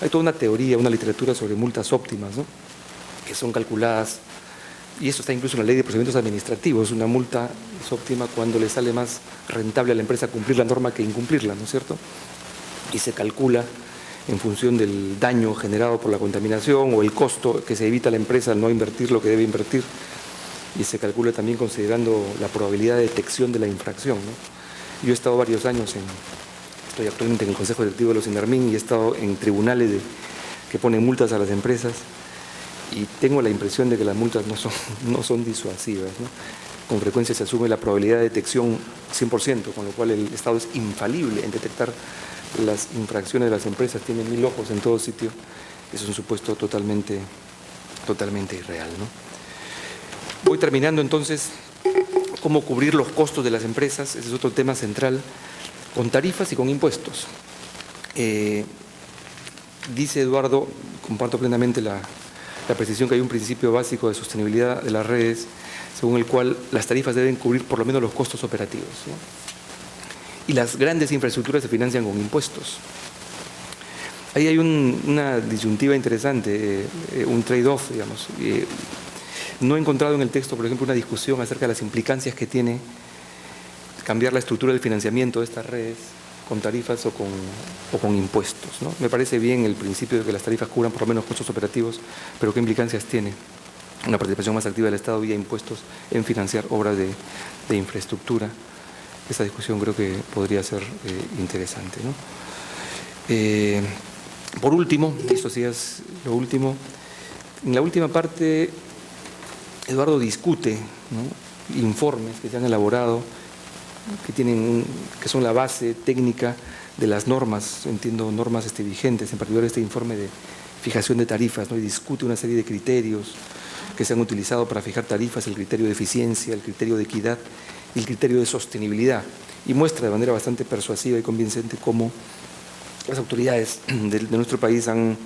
Hay toda una teoría, una literatura sobre multas óptimas, ¿no? Que son calculadas, y eso está incluso en la ley de procedimientos administrativos. Una multa es óptima cuando le sale más rentable a la empresa cumplir la norma que incumplirla, ¿no es cierto? Y se calcula en función del daño generado por la contaminación o el costo que se evita a la empresa al no invertir lo que debe invertir, y se calcula también considerando la probabilidad de detección de la infracción, ¿no? Yo he estado varios años estoy actualmente en el Consejo Directivo de los INDERMIN y he estado en tribunales que ponen multas a las empresas, y tengo la impresión de que las multas no son disuasivas, ¿no? Con frecuencia se asume la probabilidad de detección 100%, con lo cual el Estado es infalible en detectar las infracciones de las empresas, tienen 1000 ojos en todo sitio. Eso es un supuesto totalmente irreal, ¿no? Voy terminando entonces. ¿Cómo cubrir los costos de las empresas? Ese es otro tema central, con tarifas y con impuestos. Dice Eduardo, comparto plenamente la precisión, que hay un principio básico de sostenibilidad de las redes, según el cual las tarifas deben cubrir por lo menos los costos operativos, ¿no? Y las grandes infraestructuras se financian con impuestos. Ahí hay una disyuntiva interesante, un trade-off, digamos. No he encontrado en el texto, por ejemplo, una discusión acerca de las implicancias que tiene cambiar la estructura del financiamiento de estas redes con tarifas o con impuestos, ¿no? Me parece bien el principio de que las tarifas cubran por lo menos costos operativos, pero ¿qué implicancias tiene una participación más activa del Estado vía impuestos en financiar obras de infraestructura? Esa discusión creo que podría ser interesante, ¿no? Por último, esto sí es lo último, en la última parte Eduardo discute, ¿no?, informes que se han elaborado, que son la base técnica de las normas, entiendo normas vigentes, en particular este informe de fijación de tarifas, ¿no? Y discute una serie de criterios que se han utilizado para fijar tarifas, el criterio de eficiencia, el criterio de equidad y el criterio de sostenibilidad, y muestra de manera bastante persuasiva y convincente cómo las autoridades de nuestro país han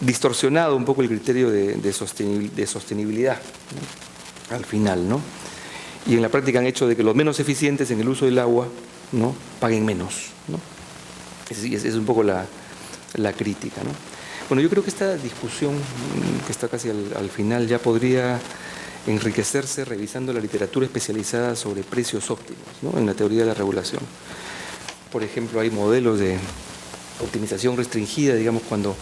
distorsionado un poco el criterio de sostenibilidad, ¿no?, al final, ¿no? Y en la práctica han hecho de que los menos eficientes en el uso del agua, ¿no?, paguen menos, ¿no? Es un poco la crítica, ¿no? Bueno, yo creo que esta discusión, que está casi al final, ya podría enriquecerse revisando la literatura especializada sobre precios óptimos, ¿no?, en la teoría de la regulación. Por ejemplo, hay modelos de optimización restringida, digamos, cuando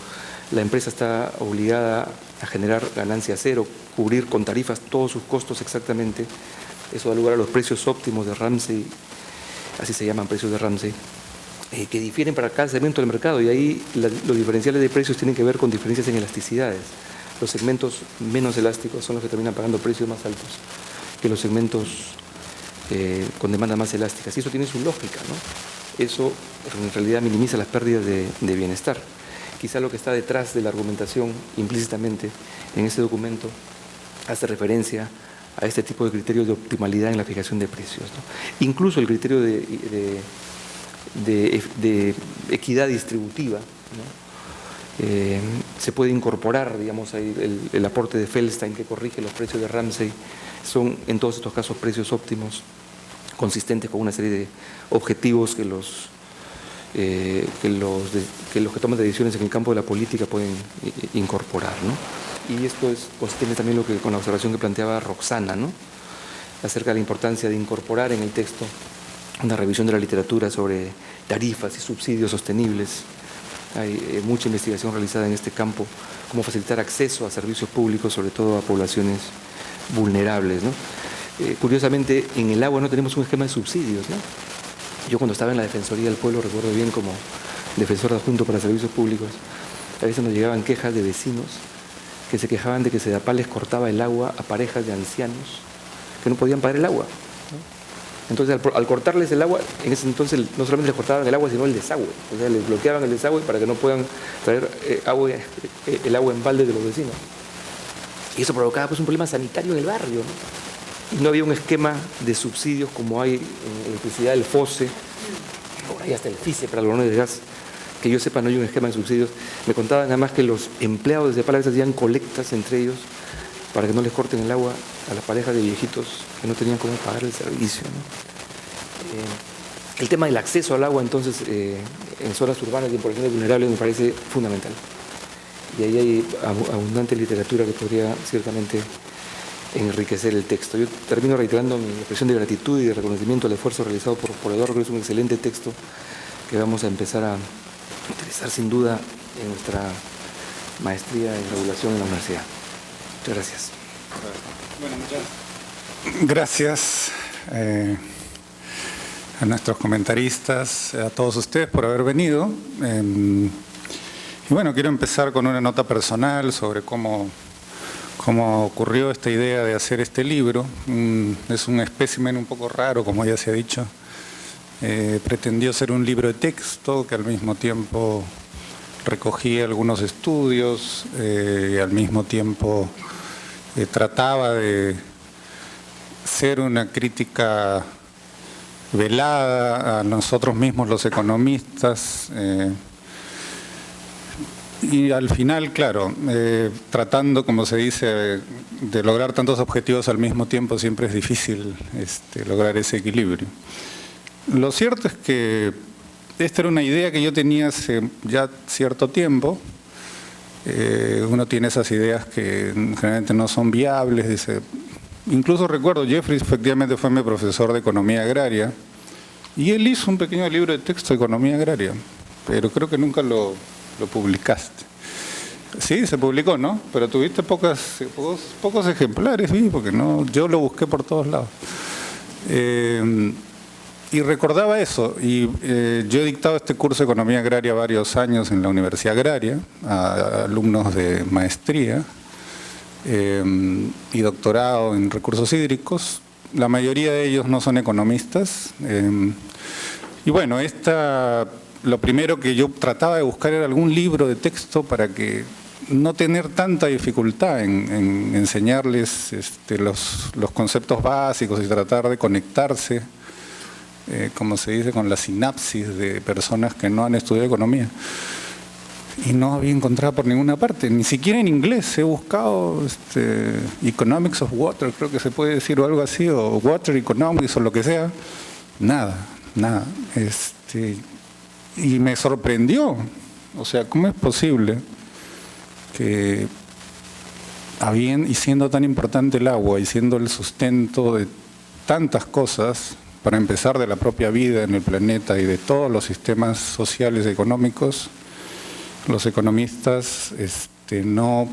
la empresa está obligada a generar ganancia cero, cubrir con tarifas todos sus costos exactamente. Eso da lugar a los precios óptimos de Ramsey, así se llaman, precios de Ramsey, que difieren para cada segmento del mercado, y ahí los diferenciales de precios tienen que ver con diferencias en elasticidades. Los segmentos menos elásticos son los que terminan pagando precios más altos que los segmentos con demandas más elásticas. Y eso tiene su lógica, ¿no? Eso en realidad minimiza las pérdidas de bienestar. Quizá lo que está detrás de la argumentación implícitamente en ese documento hace referencia a este tipo de criterios de optimalidad en la fijación de precios, ¿no? Incluso el criterio de equidad distributiva, ¿no? Se puede incorporar, digamos, ahí el aporte de Feldstein que corrige los precios de Ramsey. Son en todos estos casos precios óptimos consistentes con una serie de objetivos que los que toman decisiones en el campo de la política pueden incorporar, ¿no? Y esto es consistente también con la observación que planteaba Roxana, ¿no? Acerca de la importancia de incorporar en el texto una revisión de la literatura sobre tarifas y subsidios sostenibles. Hay mucha investigación realizada en este campo, cómo facilitar acceso a servicios públicos, sobre todo a poblaciones vulnerables, ¿no? Curiosamente, en el agua no tenemos un esquema de subsidios, ¿no? Yo cuando estaba en la Defensoría del Pueblo, recuerdo bien como defensor adjunto para servicios públicos, a veces nos llegaban quejas de vecinos que se quejaban de que Sedapal les cortaba el agua a parejas de ancianos que no podían pagar el agua, ¿no? Entonces, al cortarles el agua, en ese entonces no solamente les cortaban el agua, sino el desagüe. O sea, les bloqueaban el desagüe para que no puedan traer el agua en balde de los vecinos. Y eso provocaba pues un problema sanitario en el barrio, ¿no? Y no había un esquema de subsidios como hay en electricidad, el FOSE, ahora hay hasta el FICE para los balones de gas. Que yo sepa, no hay un esquema de subsidios. Me contaban además que los empleados de Sedapal a veces hacían colectas entre ellos para que no les corten el agua a las parejas de viejitos que no tenían cómo pagar el servicio, ¿no? El tema del acceso al agua, entonces, en zonas urbanas y en poblaciones vulnerables me parece fundamental. Y ahí hay abundante literatura que podría ciertamente enriquecer el texto. Yo termino reiterando mi expresión de gratitud y de reconocimiento al esfuerzo realizado por Eduardo, que es un excelente texto que vamos a empezar a utilizar sin duda en nuestra maestría en regulación en la universidad. Muchas gracias. Bueno, muchas gracias a nuestros comentaristas, a todos ustedes por haber venido. Y bueno, quiero empezar con una nota personal sobre cómo ocurrió esta idea de hacer este libro. Es un espécimen un poco raro, como ya se ha dicho. Pretendió ser un libro de texto que al mismo tiempo recogía algunos estudios y al mismo tiempo trataba de ser una crítica velada a nosotros mismos los economistas y al final, claro, tratando, como se dice, de lograr tantos objetivos al mismo tiempo siempre es difícil lograr ese equilibrio. Lo cierto es que esta era una idea que yo tenía hace ya cierto tiempo. Uno tiene esas ideas que generalmente no son viables, dice. Incluso recuerdo, Jeffries efectivamente fue mi profesor de economía agraria y él hizo un pequeño libro de texto de economía agraria, pero creo que nunca lo publicaste. Sí, se publicó, ¿no? Pero tuviste pocos ejemplares, ¿sí? Porque no, yo lo busqué por todos lados. Y recordaba eso, y yo he dictado este curso de Economía Agraria varios años en la Universidad Agraria, a alumnos de maestría y doctorado en recursos hídricos. La mayoría de ellos no son economistas. Y bueno, lo primero que yo trataba de buscar era algún libro de texto para que no tener tanta dificultad en enseñarles los conceptos básicos y tratar de conectarse, como se dice, con la sinapsis de personas que no han estudiado economía. Y no había encontrado por ninguna parte, ni siquiera en inglés. He buscado Economics of Water, creo que se puede decir, o algo así, o Water Economics, o lo que sea. Nada. Y me sorprendió. O sea, ¿cómo es posible que, y siendo tan importante el agua, y siendo el sustento de tantas cosas, para empezar de la propia vida en el planeta y de todos los sistemas sociales y económicos, los economistas no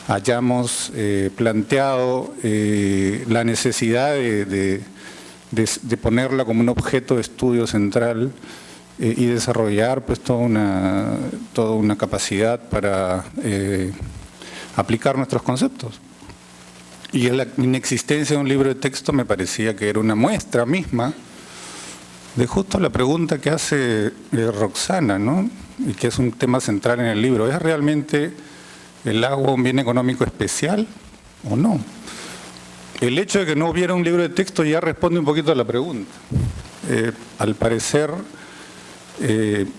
hayamos planteado la necesidad de ponerla como un objeto de estudio central y desarrollar pues toda una capacidad para aplicar nuestros conceptos. Y la inexistencia de un libro de texto me parecía que era una muestra misma de justo la pregunta que hace Roxana, ¿no? Y que es un tema central en el libro. ¿Es realmente el agua un bien económico especial o no? El hecho de que no hubiera un libro de texto ya responde un poquito a la pregunta. Al parecer,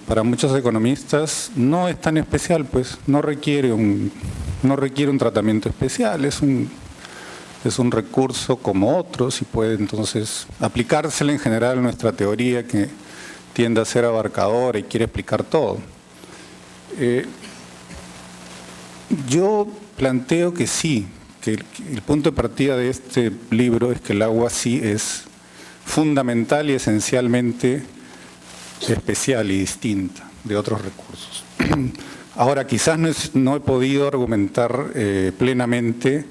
para muchos economistas no es tan especial, pues no requiere un tratamiento especial, es un recurso como otros y puede entonces aplicársele en general a nuestra teoría que tiende a ser abarcadora y quiere explicar todo. Yo planteo que sí, que el punto de partida de este libro es que el agua sí es fundamental y esencialmente especial y distinta de otros recursos. Ahora, quizás no he podido argumentar plenamente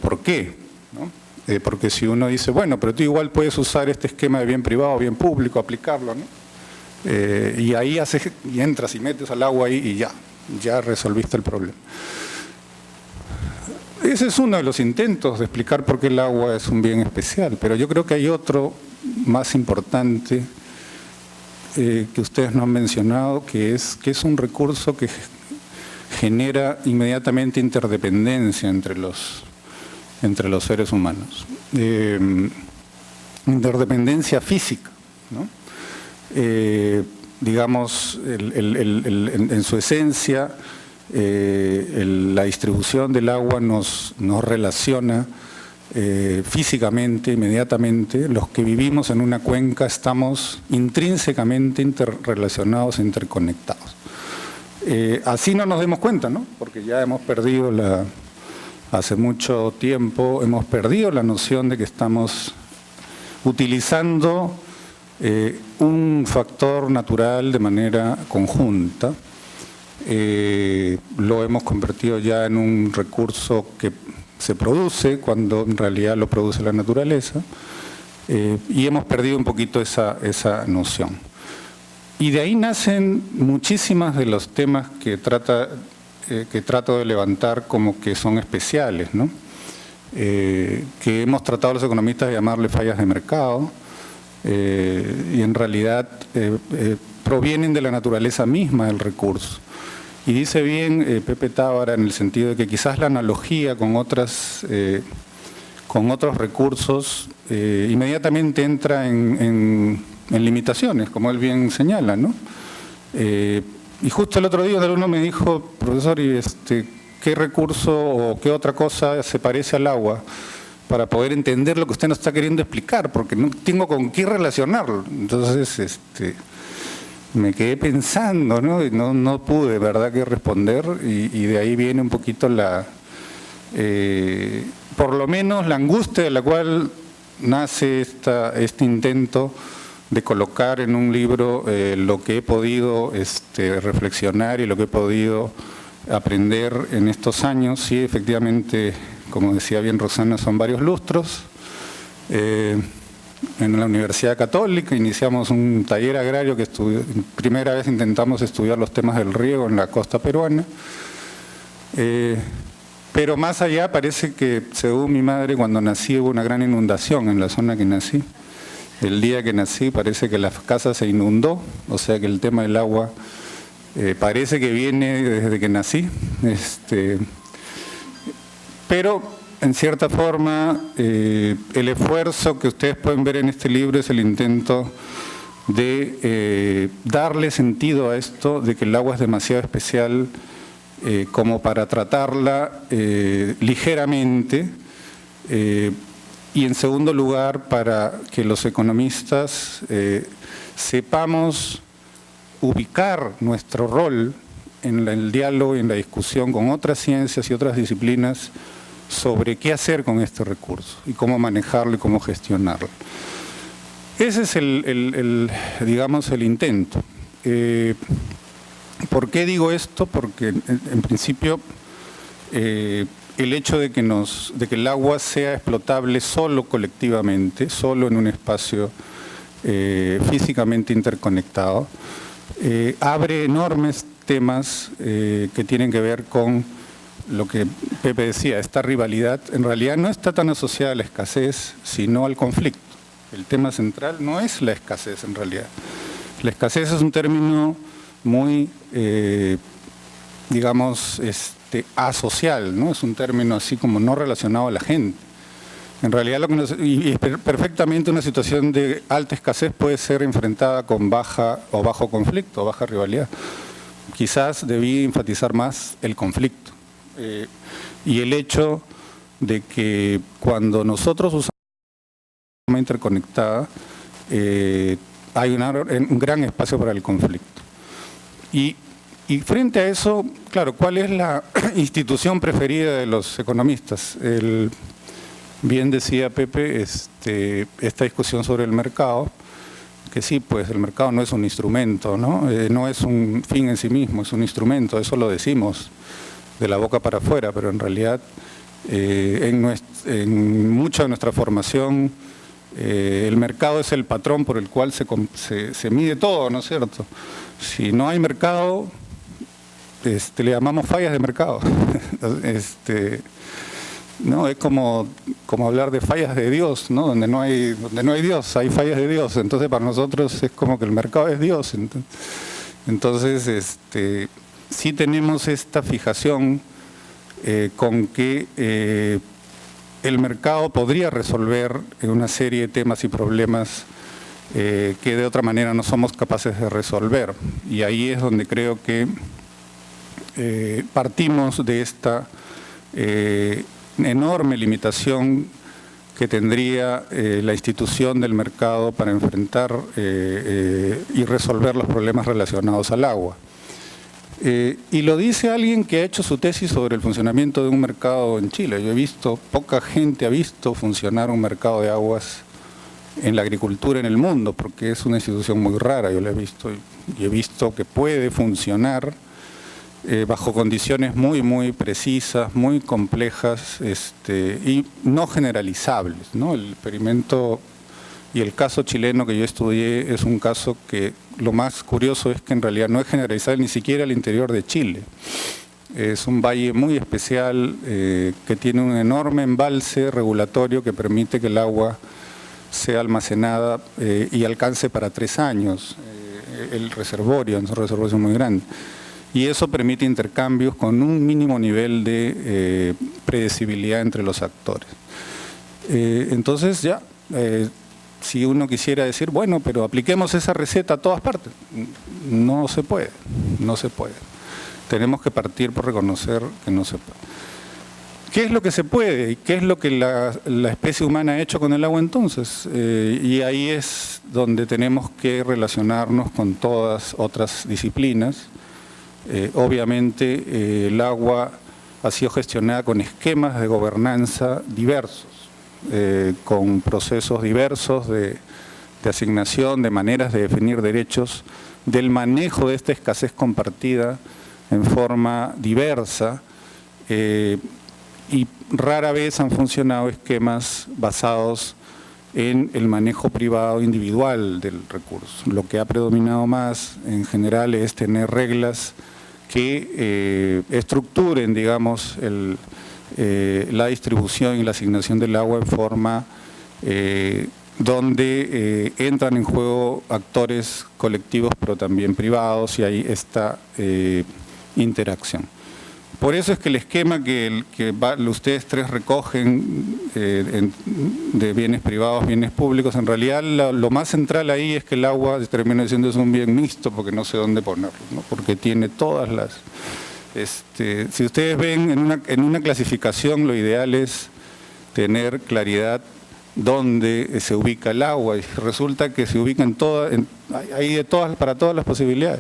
por qué, ¿no? Porque si uno dice, bueno, pero tú igual puedes usar este esquema de bien privado o bien público, aplicarlo, ¿no? Y ahí y entras y metes al agua ahí y ya resolviste el problema. Ese es uno de los intentos de explicar por qué el agua es un bien especial, pero yo creo que hay otro más importante que ustedes no han mencionado, que es un recurso que genera inmediatamente interdependencia entre los seres humanos. Interdependencia física, ¿no? Digamos, en su esencia, la distribución del agua nos relaciona físicamente, inmediatamente. Los que vivimos en una cuenca estamos intrínsecamente interrelacionados e interconectados. Así no nos demos cuenta, ¿no? Porque ya hemos perdido hace mucho tiempo hemos perdido la noción de que estamos utilizando un factor natural de manera conjunta. Lo hemos convertido ya en un recurso que se produce cuando en realidad lo produce la naturaleza, y hemos perdido un poquito esa noción. Y de ahí nacen muchísimas de los temas que trato de levantar como que son especiales, ¿no? Que hemos tratado los economistas de llamarle fallas de mercado, y en realidad provienen de la naturaleza misma del recurso. Y dice bien Pepe Tábara en el sentido de que quizás la analogía con otros recursos inmediatamente entra en limitaciones, como él bien señala, ¿no? Y justo el otro día un alumno me dijo, profesor, ¿qué recurso o qué otra cosa se parece al agua para poder entender lo que usted nos está queriendo explicar? Porque no tengo con qué relacionarlo. Entonces, me quedé pensando, ¿no? Y no pude, ¿verdad?, que responder, y de ahí viene un poquito por lo menos la angustia de la cual nace este intento de colocar en un libro lo que he podido reflexionar y lo que he podido aprender en estos años. Sí, efectivamente, como decía bien Roxana, son varios lustros. En la Universidad Católica iniciamos un taller agrario que primera vez intentamos estudiar los temas del riego en la costa peruana. Pero más allá parece que, según mi madre, cuando nací hubo una gran inundación en la zona que nací. El día que nací parece que la casa se inundó, o sea que el tema del agua parece que viene desde que nací. Pero en cierta forma, el esfuerzo que ustedes pueden ver en este libro es el intento de darle sentido a esto, de que el agua es demasiado especial como para tratarla ligeramente, y en segundo lugar, para que los economistas sepamos ubicar nuestro rol en el diálogo y en la discusión con otras ciencias y otras disciplinas sobre qué hacer con este recurso y cómo manejarlo y cómo gestionarlo. Ese es digamos, el intento. ¿Por qué digo esto? Porque en principio el hecho de que el agua sea explotable solo colectivamente, solo en un espacio físicamente interconectado, abre enormes temas que tienen que ver con lo que Pepe decía, esta rivalidad en realidad no está tan asociada a la escasez, sino al conflicto. El tema central no es la escasez en realidad. La escasez es un término muy, digamos, asocial, ¿no? Es un término así como no relacionado a la gente. En realidad, y perfectamente una situación de alta escasez puede ser enfrentada con baja o bajo conflicto, o baja rivalidad. Quizás debí enfatizar más el conflicto y el hecho de que cuando nosotros usamos de forma interconectada, hay un gran espacio para el conflicto. Y frente a eso, claro, ¿cuál es la institución preferida de los economistas? Bien decía Pepe, esta discusión sobre el mercado, que sí, pues el mercado no es un instrumento, ¿no? No es un fin en sí mismo, es un instrumento, eso lo decimos de la boca para afuera, pero en realidad en mucha de nuestra formación el mercado es el patrón por el cual se mide todo, ¿no es cierto? Si no hay mercado, le llamamos fallas de mercado. No, es como hablar de fallas de Dios, ¿no? Donde no hay Dios, hay fallas de Dios. Entonces para nosotros es como que el mercado es Dios. Entonces sí tenemos esta fijación con que el mercado podría resolver una serie de temas y problemas que de otra manera no somos capaces de resolver. Y ahí es donde creo que partimos de esta enorme limitación que tendría la institución del mercado para enfrentar y resolver los problemas relacionados al agua. Y lo dice alguien que ha hecho su tesis sobre el funcionamiento de un mercado en Chile. Yo he visto, poca gente ha visto funcionar un mercado de aguas en la agricultura en el mundo, porque es una institución muy rara, yo la he visto y he visto que puede funcionar bajo condiciones muy, muy precisas, muy complejas y no generalizables, ¿no? El experimento y el caso chileno que yo estudié es un caso que lo más curioso es que en realidad no es generalizable ni siquiera al interior de Chile. Es un valle muy especial que tiene un enorme embalse regulatorio que permite que el agua sea almacenada y alcance para 3 años el reservorio, es un reservorio muy grande. Y eso permite intercambios con un mínimo nivel de predecibilidad entre los actores. Entonces ya, si uno quisiera decir, bueno, pero apliquemos esa receta a todas partes, no se puede, no se puede. Tenemos que partir por reconocer que no se puede. ¿Qué es lo que se puede y qué es lo que la especie humana ha hecho con el agua entonces? Y ahí es donde tenemos que relacionarnos con todas otras disciplinas. Obviamente el agua ha sido gestionada con esquemas de gobernanza diversos, con procesos diversos de asignación, de maneras de definir derechos, del manejo de esta escasez compartida en forma diversa, y rara vez han funcionado esquemas basados en el manejo privado individual del recurso. Lo que ha predominado más en general es tener reglas que estructuren, digamos, la distribución y la asignación del agua en forma donde entran en juego actores colectivos pero también privados y hay esta interacción. Por eso es que el esquema que ustedes tres recogen de bienes privados, bienes públicos, en realidad lo más central ahí es que el agua termina siendo un bien mixto porque no sé dónde ponerlo, ¿no? Porque tiene todas las... si ustedes ven en una clasificación, lo ideal es tener claridad dónde se ubica el agua y resulta que se ubica hay para todas las posibilidades.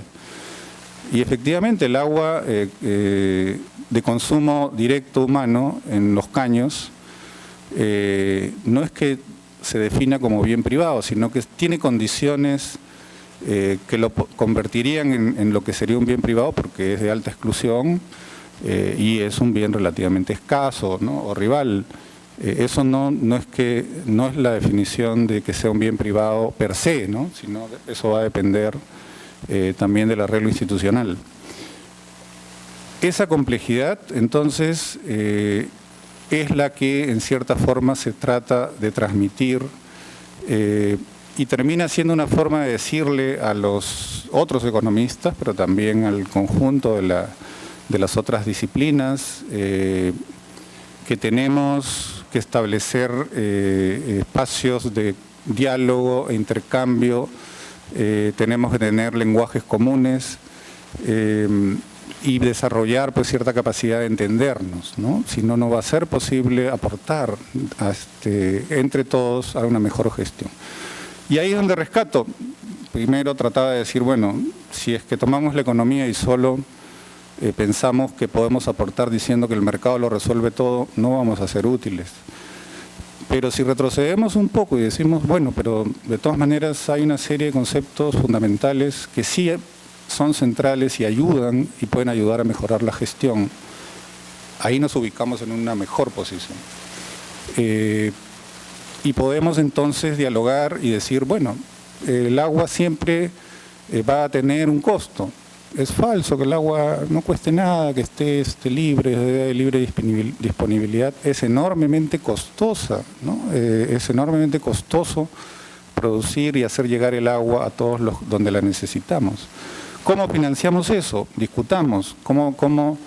Y efectivamente el agua de consumo directo humano en los caños no es que se defina como bien privado, sino que tiene condiciones que lo convertirían en lo que sería un bien privado porque es de alta exclusión y es un bien relativamente escaso, ¿no? O rival. Eso no es la definición de que sea un bien privado per se, ¿no? Sino eso va a depender también del arreglo institucional. esa complejidad, entonces, es la que en cierta forma se trata de transmitir y termina siendo una forma de decirle a los otros economistas, pero también al conjunto de las otras disciplinas, que tenemos que establecer espacios de diálogo e intercambio, tenemos que tener lenguajes comunes y desarrollar pues cierta capacidad de entendernos, ¿no? Si no, no va a ser posible aportar entre todos a una mejor gestión. Y ahí es donde rescato. Primero trataba de decir, bueno, si es que tomamos la economía y solo pensamos que podemos aportar diciendo que el mercado lo resuelve todo, no vamos a ser útiles. Pero si retrocedemos un poco y decimos, bueno, pero de todas maneras hay una serie de conceptos fundamentales que sí son centrales y ayudan y pueden ayudar a mejorar la gestión, ahí nos ubicamos en una mejor posición. Y podemos entonces dialogar y decir, bueno, el agua siempre va a tener un costo. Es falso que el agua no cueste nada, que esté libre, de libre disponibilidad. Es enormemente costosa, ¿no? Es enormemente costoso producir y hacer llegar el agua a todos los donde la necesitamos. ¿Cómo financiamos eso? Discutamos. ¿Cómo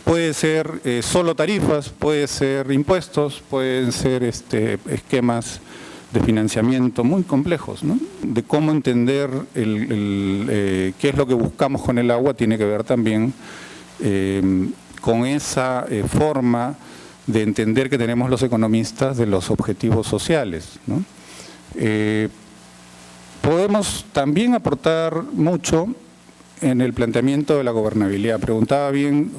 puede ser solo tarifas, puede ser impuestos, pueden ser esquemas de financiamiento muy complejos, ¿no? De cómo entender qué es lo que buscamos con el agua tiene que ver también con esa forma de entender que tenemos los economistas de los objetivos sociales, ¿no? Podemos también aportar mucho en el planteamiento de la gobernabilidad. Preguntaba bien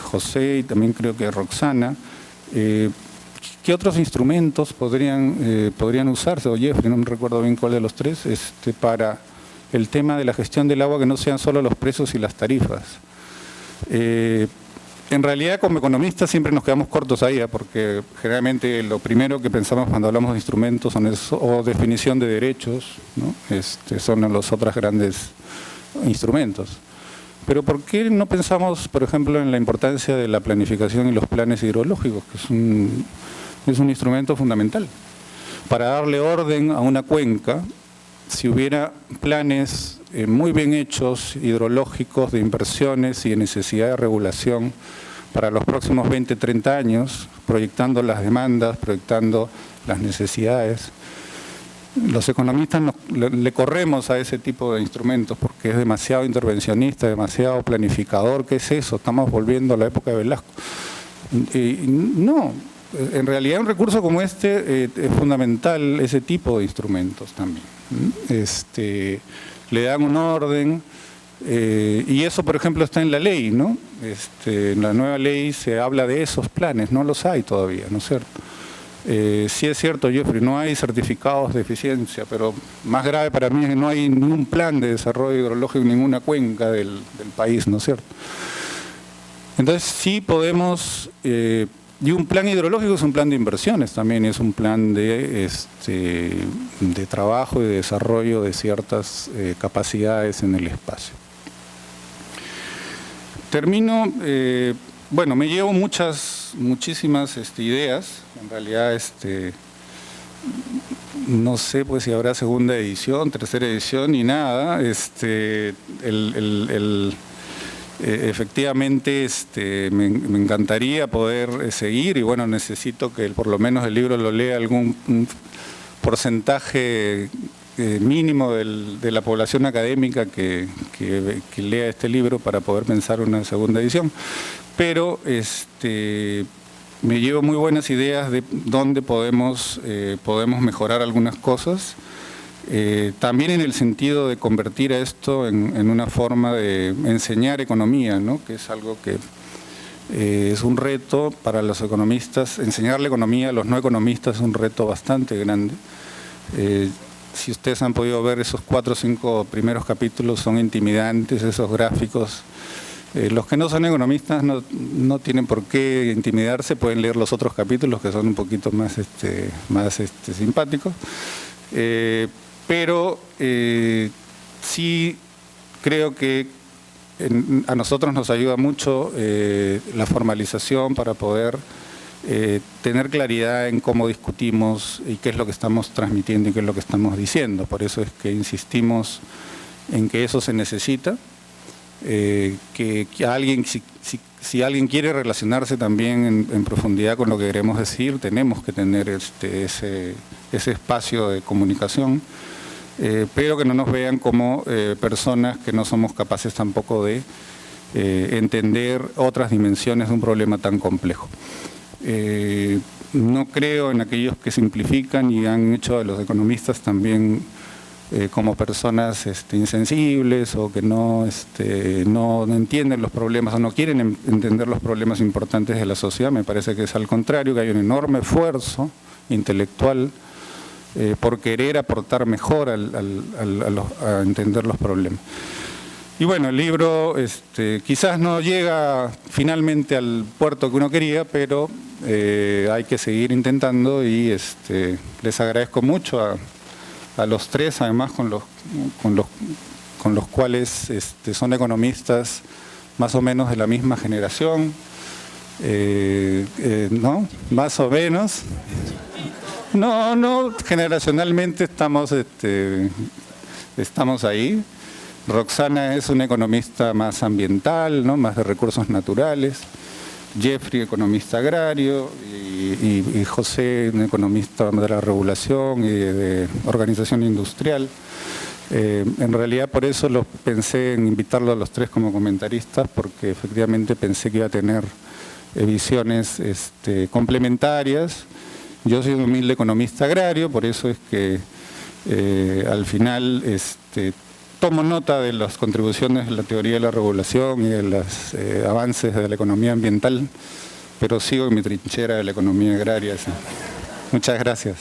José y también creo que Roxana, ¿qué otros instrumentos podrían usarse? O Jeffrey, no me recuerdo bien cuál de los tres, para el tema de la gestión del agua que no sean solo los precios y las tarifas. En realidad, como economistas siempre nos quedamos cortos ahí, porque generalmente lo primero que pensamos cuando hablamos de instrumentos o definición de derechos, ¿no? Son los otros grandes instrumentos. Pero ¿por qué no pensamos, por ejemplo, en la importancia de la planificación y los planes hidrológicos, que es un instrumento fundamental? Para darle orden a una cuenca, si hubiera planes muy bien hechos, hidrológicos, de inversiones y de necesidad de regulación para los próximos 20, 30 años, proyectando las demandas, proyectando las necesidades, los economistas le corremos a ese tipo de instrumentos porque es demasiado intervencionista, demasiado planificador. ¿Qué es eso? Estamos volviendo a la época de Velasco. No, en realidad un recurso como es fundamental, ese tipo de instrumentos también. Le dan un orden, y eso por ejemplo está en la ley, ¿no? En la nueva ley se habla de esos planes, no los hay todavía, ¿no es cierto? Sí es cierto, Jeffrey, no hay certificados de eficiencia, pero más grave para mí es que no hay ningún plan de desarrollo hidrológico en ninguna cuenca del país, ¿no es cierto? Entonces sí podemos, y un plan hidrológico es un plan de inversiones también, es un plan de trabajo y de desarrollo de ciertas capacidades en el espacio. Termino, bueno, me llevo muchísimas ideas, en realidad no sé pues si habrá segunda edición, tercera edición ni nada, efectivamente me encantaría poder seguir y bueno, necesito que por lo menos el libro lo lea algún porcentaje mínimo de la población académica que lea este libro para poder pensar una segunda edición. Pero me llevo muy buenas ideas de dónde podemos mejorar algunas cosas. También en el sentido de convertir a esto en una forma de enseñar economía, ¿no? Que es algo que es un reto para los economistas. Enseñar la economía a los no economistas es un reto bastante grande. Si ustedes han podido ver esos 4 o 5 primeros capítulos, son intimidantes, esos gráficos. Los que no son economistas no tienen por qué intimidarse, pueden leer los otros capítulos que son un poquito más simpáticos. Pero sí creo que a nosotros nos ayuda mucho la formalización para poder tener claridad en cómo discutimos y qué es lo que estamos transmitiendo y qué es lo que estamos diciendo. Por eso es que insistimos en que eso se necesita, que alguien, si alguien quiere relacionarse también en profundidad con lo que queremos decir, tenemos que tener ese espacio de comunicación, pero que no nos vean como personas que no somos capaces tampoco de entender otras dimensiones de un problema tan complejo. No creo en aquellos que simplifican y han hecho a los economistas también como personas insensibles o que no entienden los problemas o no quieren entender los problemas importantes de la sociedad. Me parece que es al contrario, que hay un enorme esfuerzo intelectual por querer aportar mejor a entender los problemas. Y bueno, el libro quizás no llega finalmente al puerto que uno quería, pero hay que seguir intentando y les agradezco mucho a los tres, además con los cuales son economistas más o menos de la misma generación, ¿no? Más o menos. No, generacionalmente estamos ahí. Roxana es una economista más ambiental, ¿no? Más de recursos naturales. Jeffrey, economista agrario, y José, un economista de la regulación y de organización industrial. En realidad por eso pensé en invitarlo a los tres como comentaristas, porque efectivamente pensé que iba a tener visiones complementarias. Yo soy un humilde economista agrario, por eso es que al final tomo nota de las contribuciones de la teoría de la regulación y de los avances de la economía ambiental, pero sigo en mi trinchera de la economía agraria. Sí. Muchas gracias.